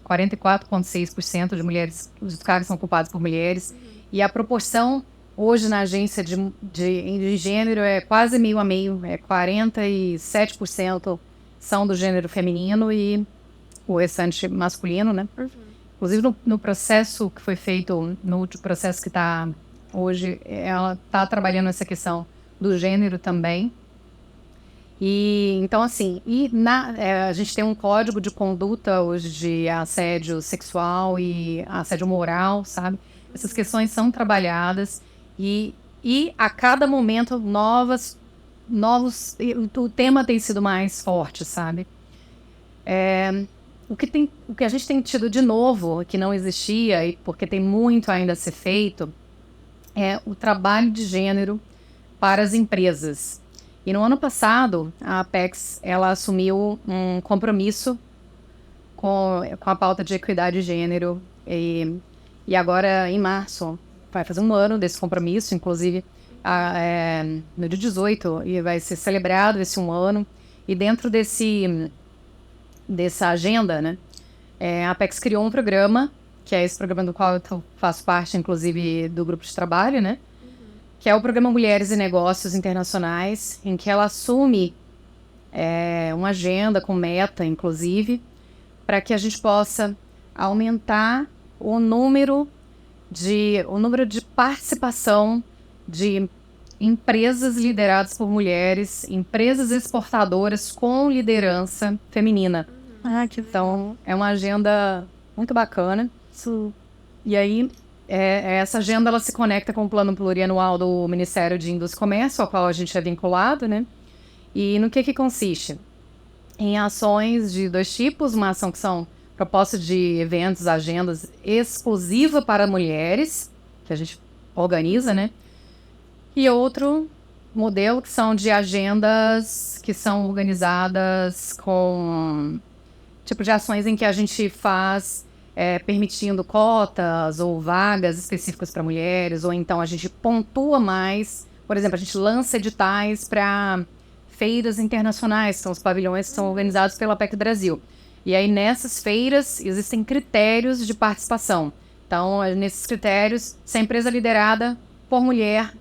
44,6% de mulheres, os cargos são ocupados por mulheres. E a proporção hoje na agência de gênero é quase meio a meio, 47% são do gênero feminino e o restante masculino, né? Inclusive no processo que foi feito, no processo que está hoje, ela está trabalhando essa questão do gênero também. E então, assim, a gente tem um código de conduta hoje de assédio sexual e assédio moral, sabe? Essas questões são trabalhadas e a cada momento o tema tem sido mais forte, sabe? O que a gente tem tido de novo, que não existia, e porque tem muito ainda a ser feito, é o trabalho de gênero para as empresas. E no ano passado, a Apex ela assumiu um compromisso com a pauta de equidade de gênero. E agora, em março, vai fazer um ano desse compromisso, inclusive no dia 18, e vai ser celebrado esse um ano. E dentro dessa agenda, né, a Apex criou um programa, que é esse programa do qual eu faço parte, inclusive, do grupo de trabalho, né? Que é o programa Mulheres e Negócios Internacionais, em que ela assume uma agenda com meta, inclusive, para que a gente possa aumentar o número de participação de empresas lideradas por mulheres, empresas exportadoras com liderança feminina. Então, é uma agenda muito bacana. E aí, essa agenda ela se conecta com o plano plurianual do Ministério de Indústria e Comércio, ao qual a gente é vinculado, né? E no que consiste? Em ações de dois tipos, uma ação que são propostas de eventos, agendas exclusiva para mulheres, que a gente organiza, né? E outro modelo que são de agendas que são organizadas com tipo de ações em que a gente faz permitindo cotas ou vagas específicas para mulheres, ou então a gente pontua mais. Por exemplo, a gente lança editais para feiras internacionais, que são os pavilhões que são organizados pela APEC Brasil. E aí, nessas feiras, existem critérios de participação. Então, nesses critérios, se a empresa liderada por mulher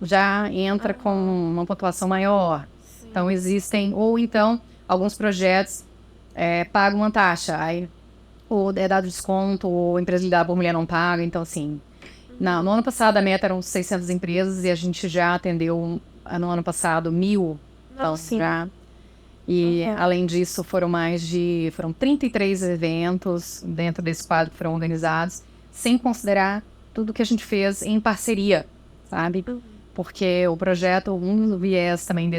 já entra com uma pontuação maior. Sim. Então, existem... Ou então, alguns projetos pagam uma taxa. Aí, ou é dado desconto, ou a empresa liderada por mulher não paga. Então, assim... No ano passado, a meta eram 600 empresas e a gente já atendeu, no ano passado, 1.000. Então, já... E, além disso, foram 33 eventos dentro desse quadro que foram organizados, sem considerar tudo que a gente fez em parceria, sabe? Porque o projeto, um viés também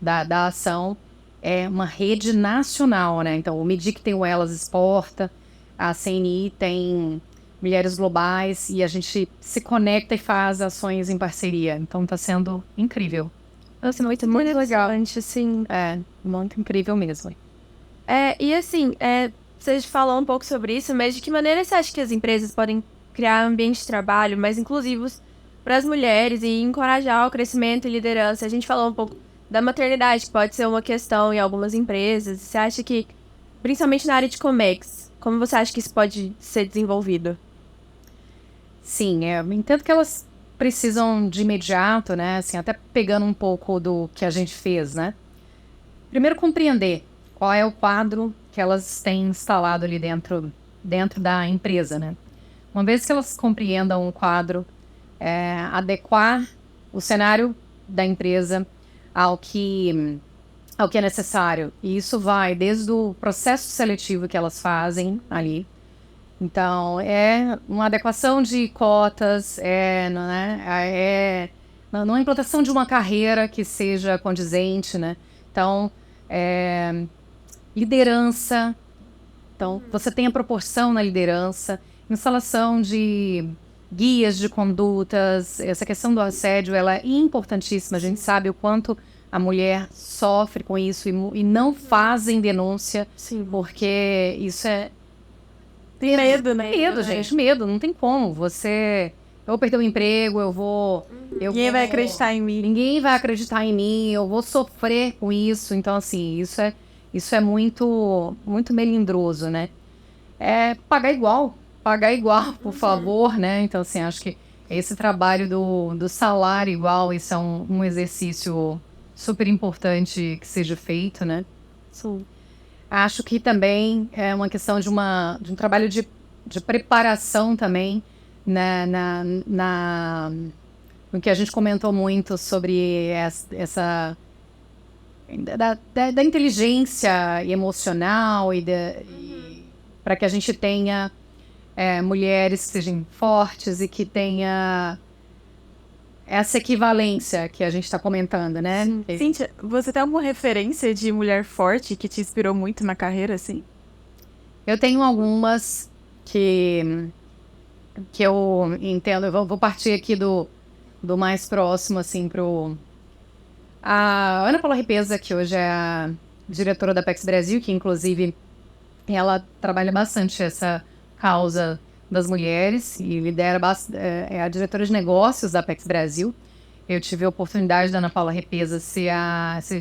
da ação, é uma rede nacional, né? Então, o MIDIC tem o Elas Exporta, a CNI tem Mulheres Globais, e a gente se conecta e faz ações em parceria. Então, está sendo incrível. Nossa, muito legal. Assim. Muito incrível mesmo. E assim, você falou um pouco sobre isso, mas de que maneira você acha que as empresas podem criar ambientes de trabalho mais inclusivos para as mulheres e encorajar o crescimento e liderança? A gente falou um pouco da maternidade, que pode ser uma questão em algumas empresas. Você acha que, principalmente na área de Comex, como você acha que isso pode ser desenvolvido? Sim, eu entendo que elas precisam de imediato, né? Assim, até pegando um pouco do que a gente fez, né? Primeiro, compreender qual é o quadro que elas têm instalado ali dentro da empresa, né? Uma vez que elas compreendam o quadro, adequar o cenário da empresa ao que é necessário. E isso vai desde o processo seletivo que elas fazem ali. Então, uma adequação de cotas, numa implantação de uma carreira que seja condizente, né? Então, liderança. Então, você tem a proporção na liderança, instalação de guias de condutas. Essa questão do assédio, ela é importantíssima. A gente sabe o quanto a mulher sofre com isso e não fazem denúncia, porque isso é... Tem medo, né? Medo, gente, medo, não tem como. Eu vou perder o emprego, Ninguém vai acreditar em mim. Ninguém vai acreditar em mim, eu vou sofrer com isso. Então, assim, isso é muito, muito melindroso, né? É pagar igual, por favor, né? Então, assim, acho que esse trabalho do salário igual, isso é um exercício super importante que seja feito, né? Sim. Acho que também é uma questão de um trabalho de preparação também, né, no que a gente comentou muito sobre essa da inteligência emocional para que a gente tenha mulheres que sejam fortes e que tenha essa equivalência que a gente está comentando, né? Cíntia, você tem alguma referência de mulher forte que te inspirou muito na carreira, assim? Eu tenho algumas que eu entendo. Eu vou partir aqui do mais próximo, assim, a Ana Paula Repesa, que hoje é a diretora da Apex Brasil, que inclusive ela trabalha bastante essa causa das mulheres e lidera é a diretora de negócios da Apex Brasil. Eu tive a oportunidade da Ana Paula Repesa ser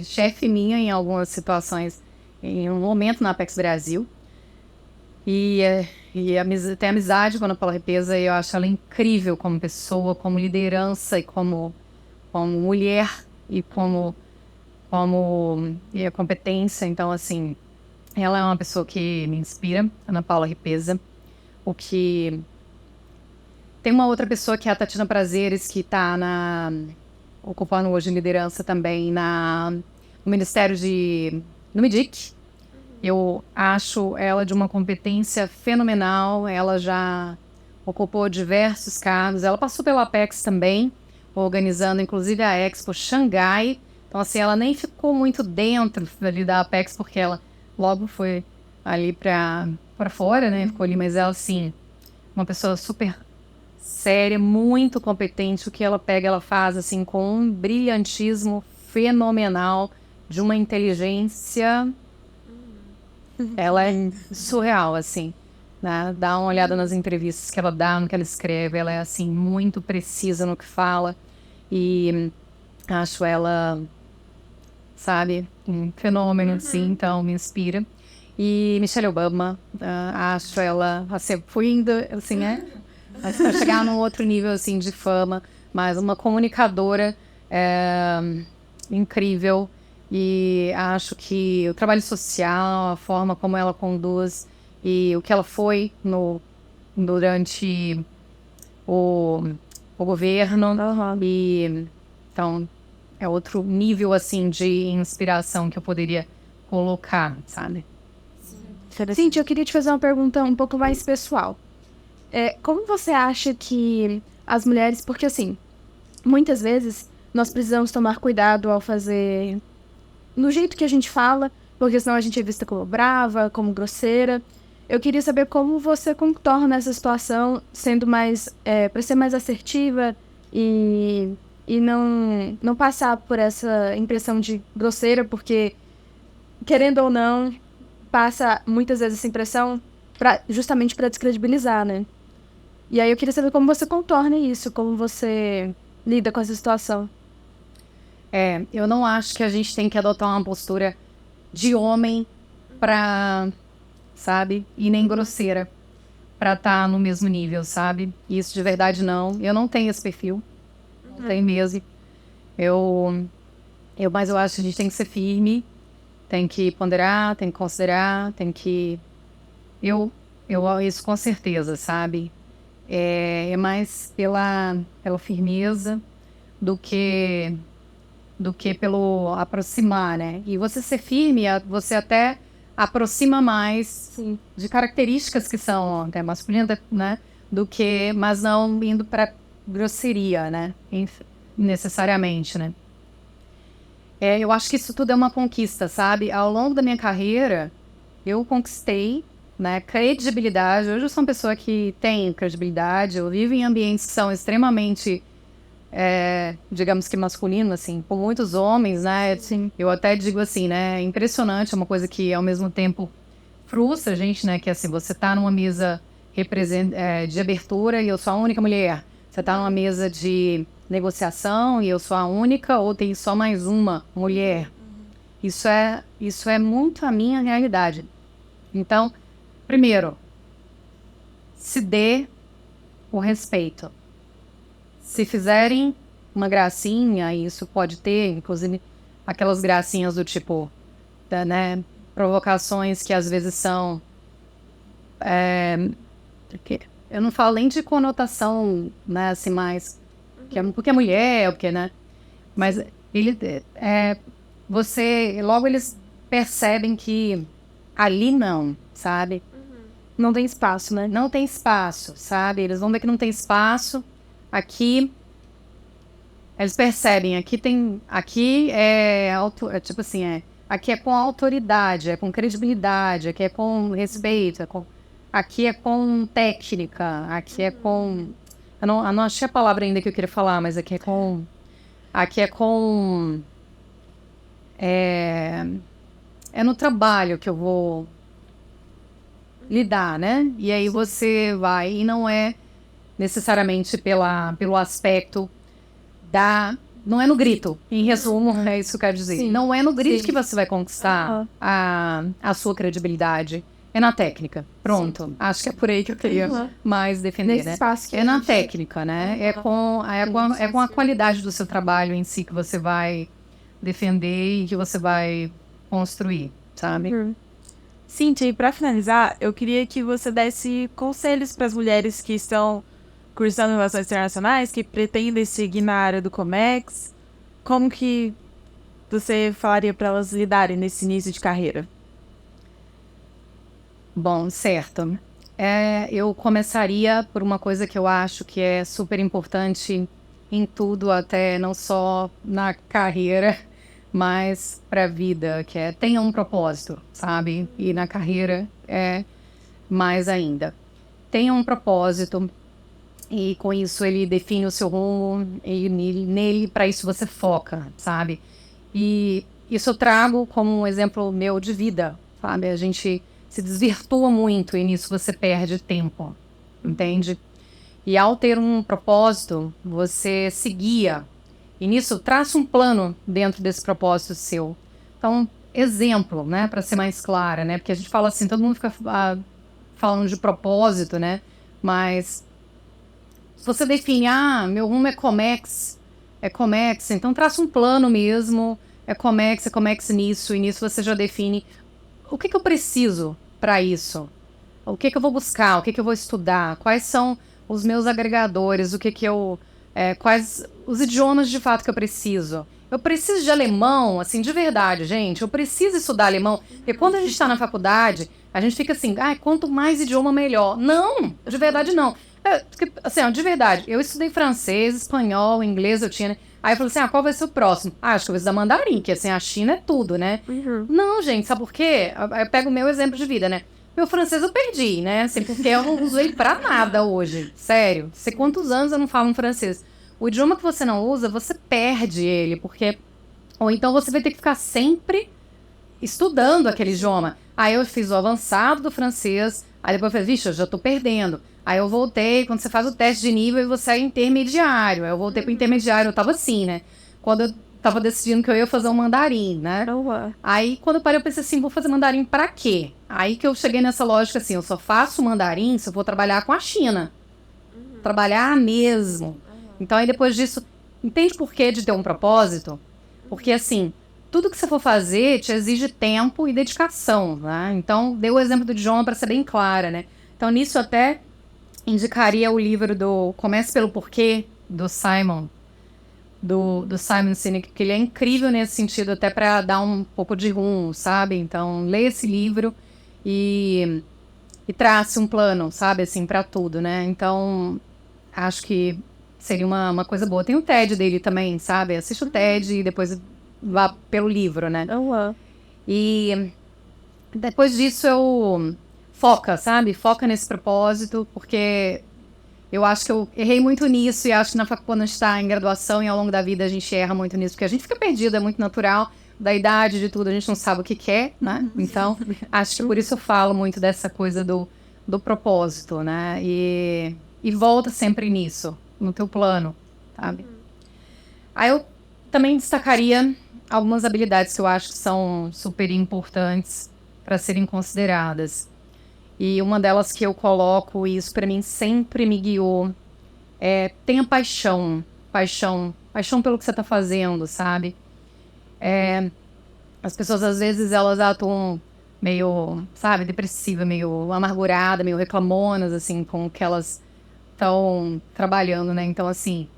chefe minha em algumas situações, em um momento na Apex Brasil. E tem amizade com a Ana Paula Repesa e eu acho ela incrível como pessoa, como liderança e como mulher e como e a competência. Então, assim, ela é uma pessoa que me inspira, Ana Paula Repesa. Tem uma outra pessoa que é a Tatiana Prazeres, que está ocupando hoje liderança também no Ministério no MIDIC. Eu acho ela de uma competência fenomenal. Ela já ocupou diversos cargos. Ela passou pela Apex também, organizando inclusive a Expo Xangai. Então, assim, ela nem ficou muito dentro ali da Apex, porque ela logo foi ali para fora, né? Ficou ali, mas ela, assim, uma pessoa super séria, muito competente. O que ela pega, ela faz, assim, com um brilhantismo fenomenal, de uma inteligência... Ela é surreal, assim, né? Dá uma olhada nas entrevistas que ela dá, no que ela escreve. Ela é, assim, muito precisa no que fala. E acho ela, sabe, um fenômeno, assim, então me inspira. E Michelle Obama, acho ela, assim, fui indo, assim, né? Para chegar num outro nível, assim, de fama. Mas uma comunicadora incrível. E acho que o trabalho social, a forma como ela conduz e o que ela foi durante o governo. E, então, é outro nível, assim, de inspiração que eu poderia colocar, sabe? Cíntia, eu queria te fazer uma pergunta um pouco mais pessoal. Como você acha que as mulheres... Porque, assim, muitas vezes nós precisamos tomar cuidado ao fazer... no jeito que a gente fala, porque senão a gente é vista como brava, como grosseira. Eu queria saber como você contorna essa situação, sendo mais... para ser mais assertiva e não passar por essa impressão de grosseira, porque, querendo ou não, passa muitas vezes essa impressão justamente para descredibilizar, né? E aí eu queria saber como você contorna isso, como você lida com essa situação. Eu não acho que a gente tem que adotar uma postura de homem sabe, e nem grosseira pra estar no mesmo nível, sabe? Isso de verdade não. Eu não tenho esse perfil. Não tenho mesmo. Mas eu acho que a gente tem que ser firme, tem que ponderar, tem que considerar, tem que... isso com certeza, sabe? É mais pela firmeza do que pelo aproximar, né? E você ser firme, você até aproxima mais, sim, de características que são até masculinas, né? Mas não indo para grosseria, né? Necessariamente, né? Eu acho que isso tudo é uma conquista, sabe? Ao longo da minha carreira, eu conquistei, né, credibilidade. Hoje eu sou uma pessoa que tem credibilidade, eu vivo em ambientes que são extremamente digamos que masculino, assim, com muitos homens, né? Sim. Eu até digo assim, né? É impressionante, é uma coisa que ao mesmo tempo frustra a gente, né? Que assim, você tá numa mesa de abertura e eu sou a única mulher. Você tá numa mesa de negociação e eu sou a única, ou tem só mais uma mulher. Isso é muito a minha realidade. Então, primeiro, se dê o respeito. Se fizerem uma gracinha, isso pode ter, inclusive, aquelas gracinhas do tipo, né, provocações que às vezes são... eu não falo nem de conotação, né, assim, mais... porque é mulher, porque, né? Mas logo eles percebem que ali não, sabe? Não tem espaço, né? Não tem espaço, sabe? Eles vão ver que não tem espaço. Aqui, eles percebem, aqui tipo assim, aqui é com autoridade, é com credibilidade, aqui é com respeito, aqui é com técnica, aqui é com... eu não achei a palavra ainda que eu queria falar, mas aqui é com... é no trabalho que eu vou lidar, né? E aí você vai, e não é necessariamente pelo aspecto não é no grito, em resumo, é isso que eu quero dizer. Sim. Não é no grito Sim. que você vai conquistar a sua credibilidade, é na técnica. Pronto, acho que é por aí que eu queria mais defender, Nesse né? espaço que É a na gente- técnica, né? É com a qualidade do seu trabalho em si que você vai defender e que você vai construir, sabe? Cíntia, e para finalizar, eu queria que você desse conselhos para as mulheres que estão cursando Relações Internacionais, que pretendem seguir na área do Comex. Como que você falaria para elas lidarem nesse início de carreira? Bom, certo. Eu começaria por uma coisa que eu acho que é super importante em tudo, até não só na carreira, mas para a vida, que é tenha um propósito, sabe? E na carreira é mais ainda. Tenha um propósito e com isso ele define o seu rumo e nele para isso você foca, sabe? E isso eu trago como um exemplo meu de vida, sabe? A gente se desvirtua muito e nisso você perde tempo, entende? E ao ter um propósito, você se guia. E nisso, traça um plano dentro desse propósito seu. Então, exemplo, né? Para ser mais clara, né? Porque a gente fala assim, todo mundo fica falando de propósito, né? Mas se você define, meu rumo é Comex, então traça um plano mesmo, é Comex nisso, e nisso você já define o que eu preciso para isso, o que eu vou buscar, o que eu vou estudar, quais são os meus agregadores, quais os idiomas de fato que eu preciso. Eu preciso de alemão, assim, de verdade, gente, eu preciso estudar alemão, porque quando a gente está na faculdade, a gente fica assim, quanto mais idioma melhor. Não, de verdade não. Assim, de verdade, eu estudei francês, espanhol, inglês eu tinha, né? Aí eu falei assim, qual vai ser o próximo? Acho que eu vou estudar mandarim, porque assim, a China é tudo, né? Não, gente, sabe por quê? Eu pego o meu exemplo de vida, né? Meu francês eu perdi, né? Assim, porque eu não uso ele pra nada hoje. Sério. Sei quantos anos eu não falo um francês. O idioma que você não usa, você perde ele, porque... Ou então você vai ter que ficar sempre estudando aquele idioma. Aí eu fiz o avançado do francês, aí depois eu falei, vixe, eu já tô perdendo. Aí eu voltei, quando você faz o teste de nível, você é intermediário. Aí eu voltei pro intermediário, eu tava assim, né? Quando eu tava decidindo que eu ia fazer um mandarim, né? Aí, quando eu parei, eu pensei assim, vou fazer mandarim pra quê? Aí que eu cheguei nessa lógica assim, eu só faço mandarim se eu vou trabalhar com a China. Trabalhar mesmo. Então, aí depois disso, entende por que de ter um propósito? Porque, assim, tudo que você for fazer te exige tempo e dedicação, né? Então, dei o exemplo do idioma para ser bem clara, né? Então, nisso eu até indicaria o livro do Comece pelo Porquê, do Simon Sinek, que ele é incrível nesse sentido, até para dar um pouco de rumo, sabe? Então, leia esse livro e trace um plano, sabe? Assim, para tudo, né? Então, acho que seria uma coisa boa. Tem o TED dele também, sabe? Assista o TED e depois vá pelo livro, né? E depois disso foca, sabe? Foca nesse propósito, porque Eu acho que eu errei muito nisso e acho que quando a gente está em graduação e ao longo da vida a gente erra muito nisso, porque a gente fica perdido, é muito natural, da idade, de tudo, a gente não sabe o que quer, né? Então, acho que por isso eu falo muito dessa coisa do propósito, né? E volta sempre nisso, no teu plano, sabe? Aí eu também destacaria algumas habilidades que eu acho que são super importantes para serem consideradas. E uma delas que eu coloco, e isso para mim sempre me guiou, tenha paixão. Paixão pelo que você está fazendo, sabe? As pessoas, às vezes, elas atuam meio, sabe, depressiva, meio amargurada, meio reclamonas, assim, com o que elas estão trabalhando, né? Então, assim,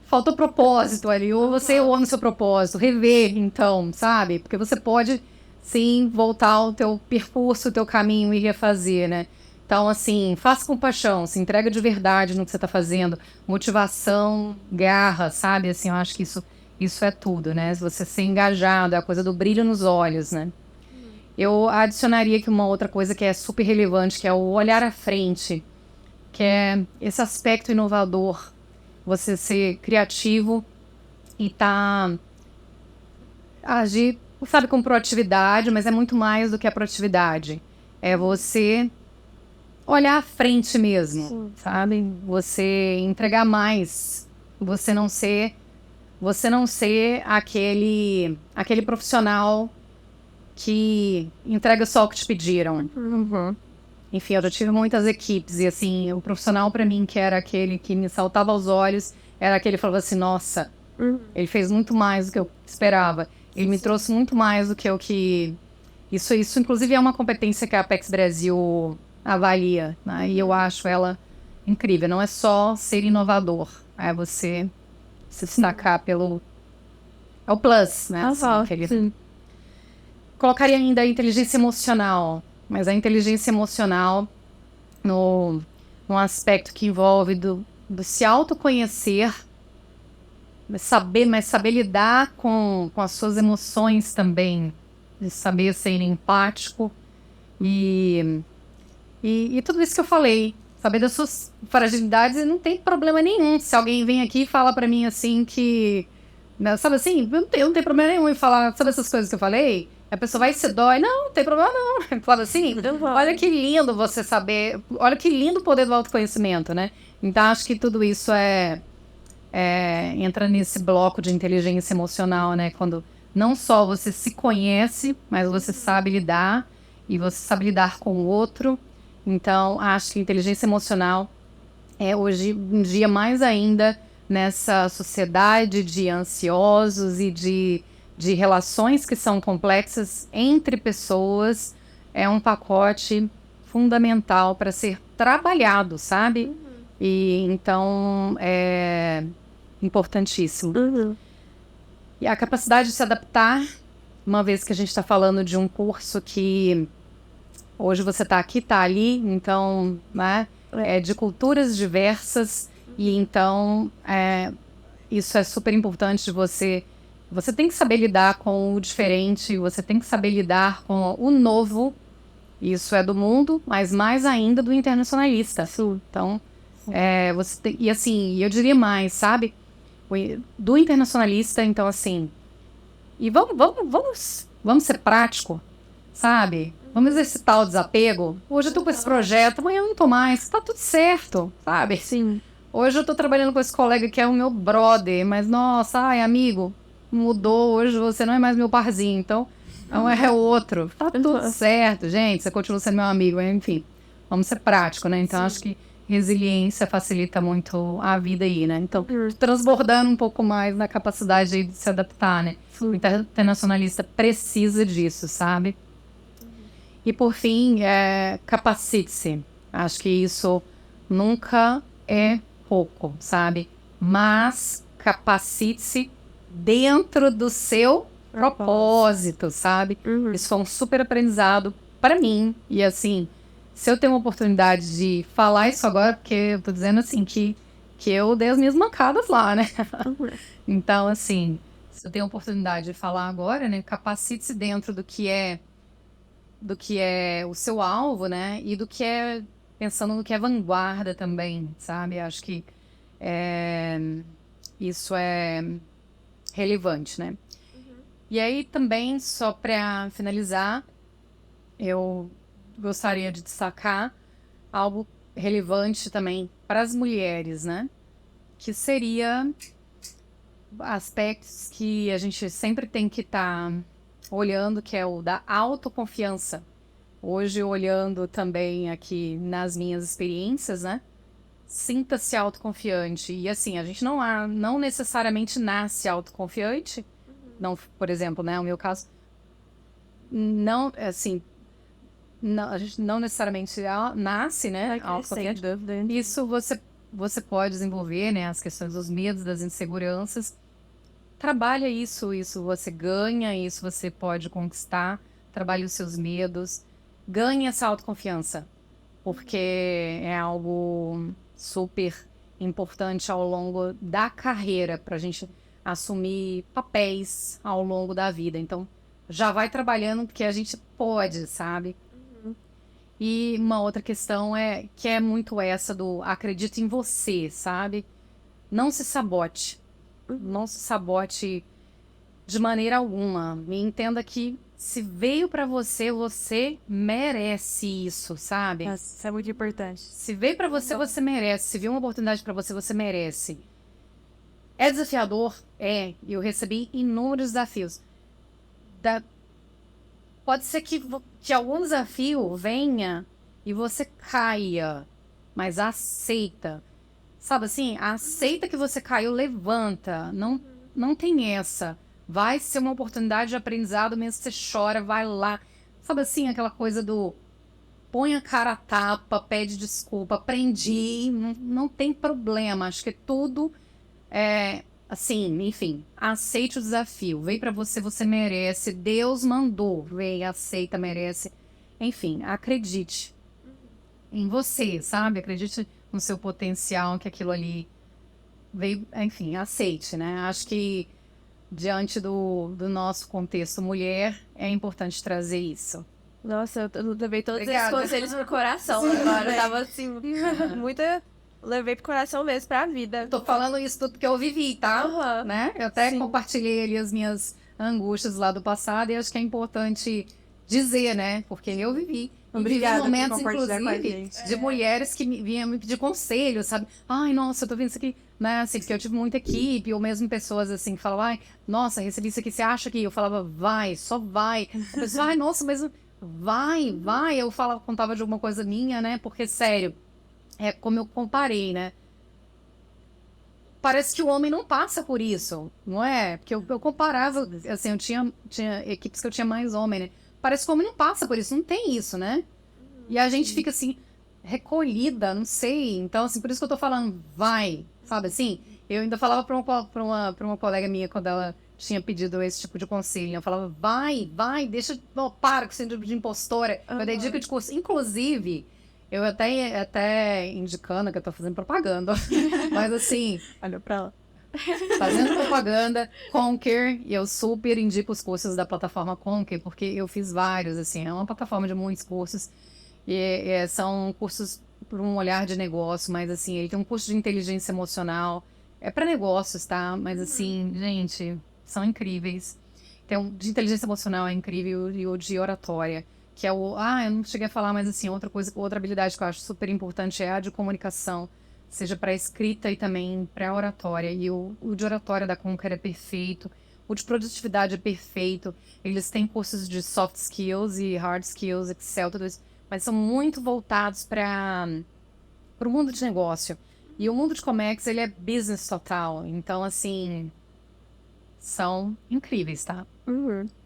falta o propósito ali, ou você ama o seu propósito, rever, então, sabe? Porque você pode, sim, voltar ao teu percurso, o teu caminho e refazer, né? Então, assim, faça com paixão, se entrega de verdade no que você está fazendo, motivação, garra, sabe? Assim, eu acho que isso é tudo, né? Se você ser engajado, é a coisa do brilho nos olhos, né? Eu adicionaria aqui uma outra coisa que é super relevante, que é o olhar à frente, que é esse aspecto inovador, você ser criativo e agir, sabe, com proatividade, mas é muito mais do que a proatividade. É você olhar à frente mesmo, sabe? Você entregar mais, você não ser aquele profissional que entrega só o que te pediram. Enfim, eu já tive muitas equipes e, assim, o profissional para mim que era aquele que me saltava aos olhos, era aquele que falava assim, nossa, ele fez muito mais do que eu esperava. Ele me trouxe muito mais do que o que... Isso, inclusive, é uma competência que a Apex Brasil avalia, né? E eu acho ela incrível. Não é só ser inovador, é você se destacar pelo... É o plus, né? Assim, Sim. Colocaria ainda a inteligência emocional, mas a inteligência emocional no aspecto que envolve do se autoconhecer, mas saber lidar com as suas emoções também, de saber ser empático e tudo isso que eu falei, saber das suas fragilidades e não tem problema nenhum. Se alguém vem aqui e fala pra mim assim que, né, sabe assim, não tem problema nenhum em falar, sabe essas coisas que eu falei? A pessoa vai e se dói. Não tem problema não. Fala assim, olha que lindo você saber, olha que lindo o poder do autoconhecimento, né? Então, acho que tudo isso entra nesse bloco de inteligência emocional, né? Quando não só você se conhece, mas você sabe lidar, e você sabe lidar com o outro. Então, acho que inteligência emocional é hoje em dia mais ainda nessa sociedade de ansiosos e de relações que são complexas entre pessoas, é um pacote fundamental para ser trabalhado, sabe? E então é importantíssimo. E a capacidade de se adaptar, uma vez que a gente está falando de um curso que hoje você está aqui, está ali, então, né, é de culturas diversas, e então isso é super importante de você. Você tem que saber lidar com o diferente, você tem que saber lidar com o novo. Isso é do mundo, mas mais ainda do internacionalista. Então, e assim, eu diria mais, sabe? Do internacionalista, então assim, e vamos ser prático, sabe? Vamos exercitar o desapego. Hoje eu tô com esse projeto, amanhã eu não tô mais. Tá tudo certo, sabe? Sim. Hoje eu tô trabalhando com esse colega que é o meu brother, mas nossa, ai, amigo, mudou, hoje você não é mais meu parzinho, então é outro. Tá tudo certo, gente, você continua sendo meu amigo, enfim. Vamos ser prático, né? Então acho que resiliência facilita muito a vida aí, né? Então, transbordando um pouco mais na capacidade de se adaptar, né? O internacionalista precisa disso, sabe? E por fim, capacite-se. Acho que isso nunca é pouco, sabe? Mas capacite-se dentro do seu propósito, sabe? Isso foi um super aprendizado para mim. E assim, se eu tenho uma oportunidade de falar isso agora, porque eu tô dizendo assim que eu dei as minhas mancadas lá, né? Então, assim, se eu tenho a oportunidade de falar agora, né? Capacite-se dentro do que é o seu alvo, né? E do que é pensando no que é vanguarda também, sabe? Acho que isso é relevante, né? E aí também, só para finalizar, eu gostaria de destacar algo relevante também para as mulheres, né? Que seria aspectos que a gente sempre tem que estar olhando, que é o da autoconfiança. Hoje, olhando também aqui nas minhas experiências, né? Sinta-se autoconfiante. E assim, a gente não necessariamente nasce autoconfiante. Não, por exemplo, né? O meu caso, não, assim, a gente não necessariamente nasce, né? Autoconfiante. Isso você pode desenvolver, né? As questões dos medos, das inseguranças. Trabalha isso você ganha, isso você pode conquistar. Trabalhe os seus medos. Ganhe essa autoconfiança, porque é algo super importante ao longo da carreira para a gente assumir papéis ao longo da vida. Então, já vai trabalhando porque a gente pode, sabe? E uma outra questão que é muito essa do acredite em você, sabe? Não se sabote. Não se sabote de maneira alguma. Me entenda que se veio pra você, você merece isso, sabe? Nossa, isso é muito importante. Se veio pra você, você merece. Se veio uma oportunidade pra você, você merece. É desafiador? É. Eu recebi inúmeros desafios. Pode ser que algum desafio venha e você caia, mas aceita. Sabe assim? Aceita que você caiu, levanta. Não tem essa. Vai ser uma oportunidade de aprendizado, mesmo que você chora, vai lá. Sabe assim, aquela coisa do põe a cara a tapa, pede desculpa, aprendi, não tem problema. Acho que tudo assim, enfim, aceite o desafio. Veio pra você, você merece. Deus mandou. Veio, aceita, merece. Enfim, acredite em você, sabe? Acredite no seu potencial, que aquilo ali veio, enfim, aceite, né? Acho que diante do nosso contexto mulher, é importante trazer isso. Nossa, eu levei todos Obrigada. esses conselhos pro coração agora. Eu tava assim, muita. Levei pro coração mesmo, pra vida. Tô falando isso tudo porque eu vivi, tá? Aham. Né? Eu até Sim. compartilhei ali as minhas angústias lá do passado e acho que é importante dizer, né? Porque eu vivi. Obrigada Vivi por momentos, compartilhar com a inclusive, gente. de mulheres que vinham me pedir conselho, sabe? Ai, nossa, eu tô vendo isso aqui, né? Assim, porque eu tive muita equipe, ou mesmo pessoas assim, que falavam, ai, nossa, recebi isso aqui, você acha que? Eu falava, vai, só vai. A pessoa, ai, nossa, mas vai. Eu falava, contava de alguma coisa minha, né? Porque, sério, é como eu comparei, né? Parece que o homem não passa por isso, não é? Porque eu comparava, assim, eu tinha equipes que eu tinha mais homem, né? Parece que o homem não passa por isso, não tem isso, né? E a gente fica assim, recolhida, não sei. Então, assim, por isso que eu tô falando, vai, sabe assim? Eu ainda falava pra uma colega minha quando ela tinha pedido esse tipo de conselho. Eu falava, vai, deixa, não, para com síndrome de impostora. Eu dei dica de curso. Inclusive, eu até indicando que eu tô fazendo propaganda. Mas assim, Olha pra lá. fazendo propaganda, Conquer, e eu super indico os cursos da plataforma Conquer, porque eu fiz vários, assim, é uma plataforma de muitos cursos, e são cursos por um olhar de negócio, mas assim, ele tem um curso de inteligência emocional, é para negócios, tá? Mas assim, gente, são incríveis. Tem um de inteligência emocional é incrível, e o de oratória, que é eu não cheguei a falar, mas assim, outra habilidade que eu acho super importante é a de comunicação, seja para escrita e também para oratória. E o de oratória da Conquer é perfeito. O de produtividade é perfeito. Eles têm cursos de soft skills e hard skills, Excel, tudo isso. Mas são muito voltados para o mundo de negócio. E o mundo de Comex, ele é business total. Então, assim, são incríveis, tá?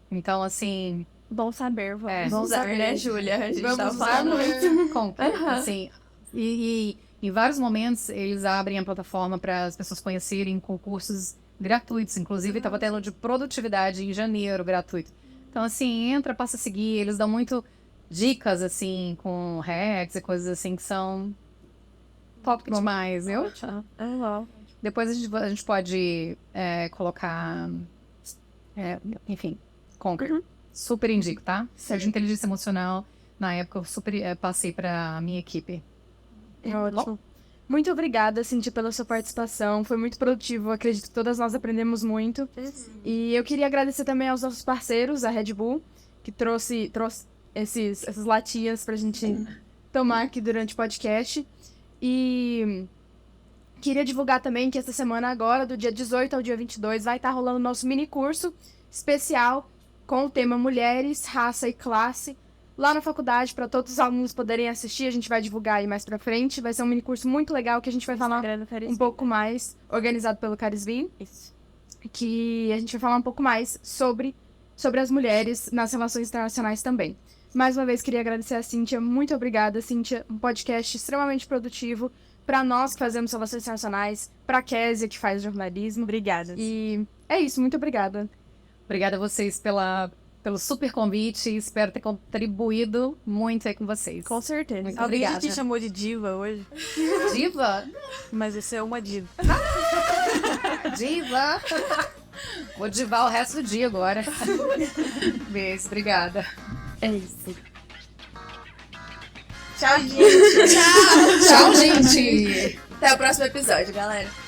Então, assim... Bom saber, vamos Bom usar, saber. né, Júlia? A gente Vamos tava usar falando muito. Conquer, assim... E em vários momentos eles abrem a plataforma para as pessoas conhecerem concursos gratuitos. Inclusive, estava tendo de produtividade em janeiro gratuito. Então, assim, entra, passa a seguir. Eles dão muito dicas, assim, com hacks e coisas assim que são top demais, viu? Depois a gente pode colocar, enfim, Conquer. Super indico, tá? Se é de inteligência emocional, na época eu super passei para a minha equipe. Ótimo. Muito obrigada, Cíntia, pela sua participação. Foi muito produtivo. Acredito que todas nós aprendemos muito. E eu queria agradecer também aos nossos parceiros, a Red Bull, que trouxe essas latinhas pra gente tomar aqui durante o podcast. E queria divulgar também que essa semana agora, do dia 18 ao dia 22, vai estar rolando nosso mini curso especial com o tema Mulheres, Raça e Classe, lá na faculdade, para todos os alunos poderem assistir. A gente vai divulgar aí mais pra frente. Vai ser um mini curso muito legal que a gente vai falar um pouco mais, organizado pelo Carisvin. Isso. Que a gente vai falar um pouco mais sobre as mulheres nas relações internacionais também. Mais uma vez, queria agradecer a Cíntia. Muito obrigada, Cíntia. Um podcast extremamente produtivo para nós que fazemos relações internacionais, para a Késia, que faz jornalismo. Obrigada. E é isso, muito obrigada. Obrigada a vocês pelo super convite. Espero ter contribuído muito aí com vocês. Com certeza. Muito Alguém já obrigada. te chamou de diva hoje? Diva? Mas você é uma diva. Diva! Vou divar o resto do dia agora. Beijo, obrigada. É isso. Tchau, gente. Tchau, gente! Até o próximo episódio, galera.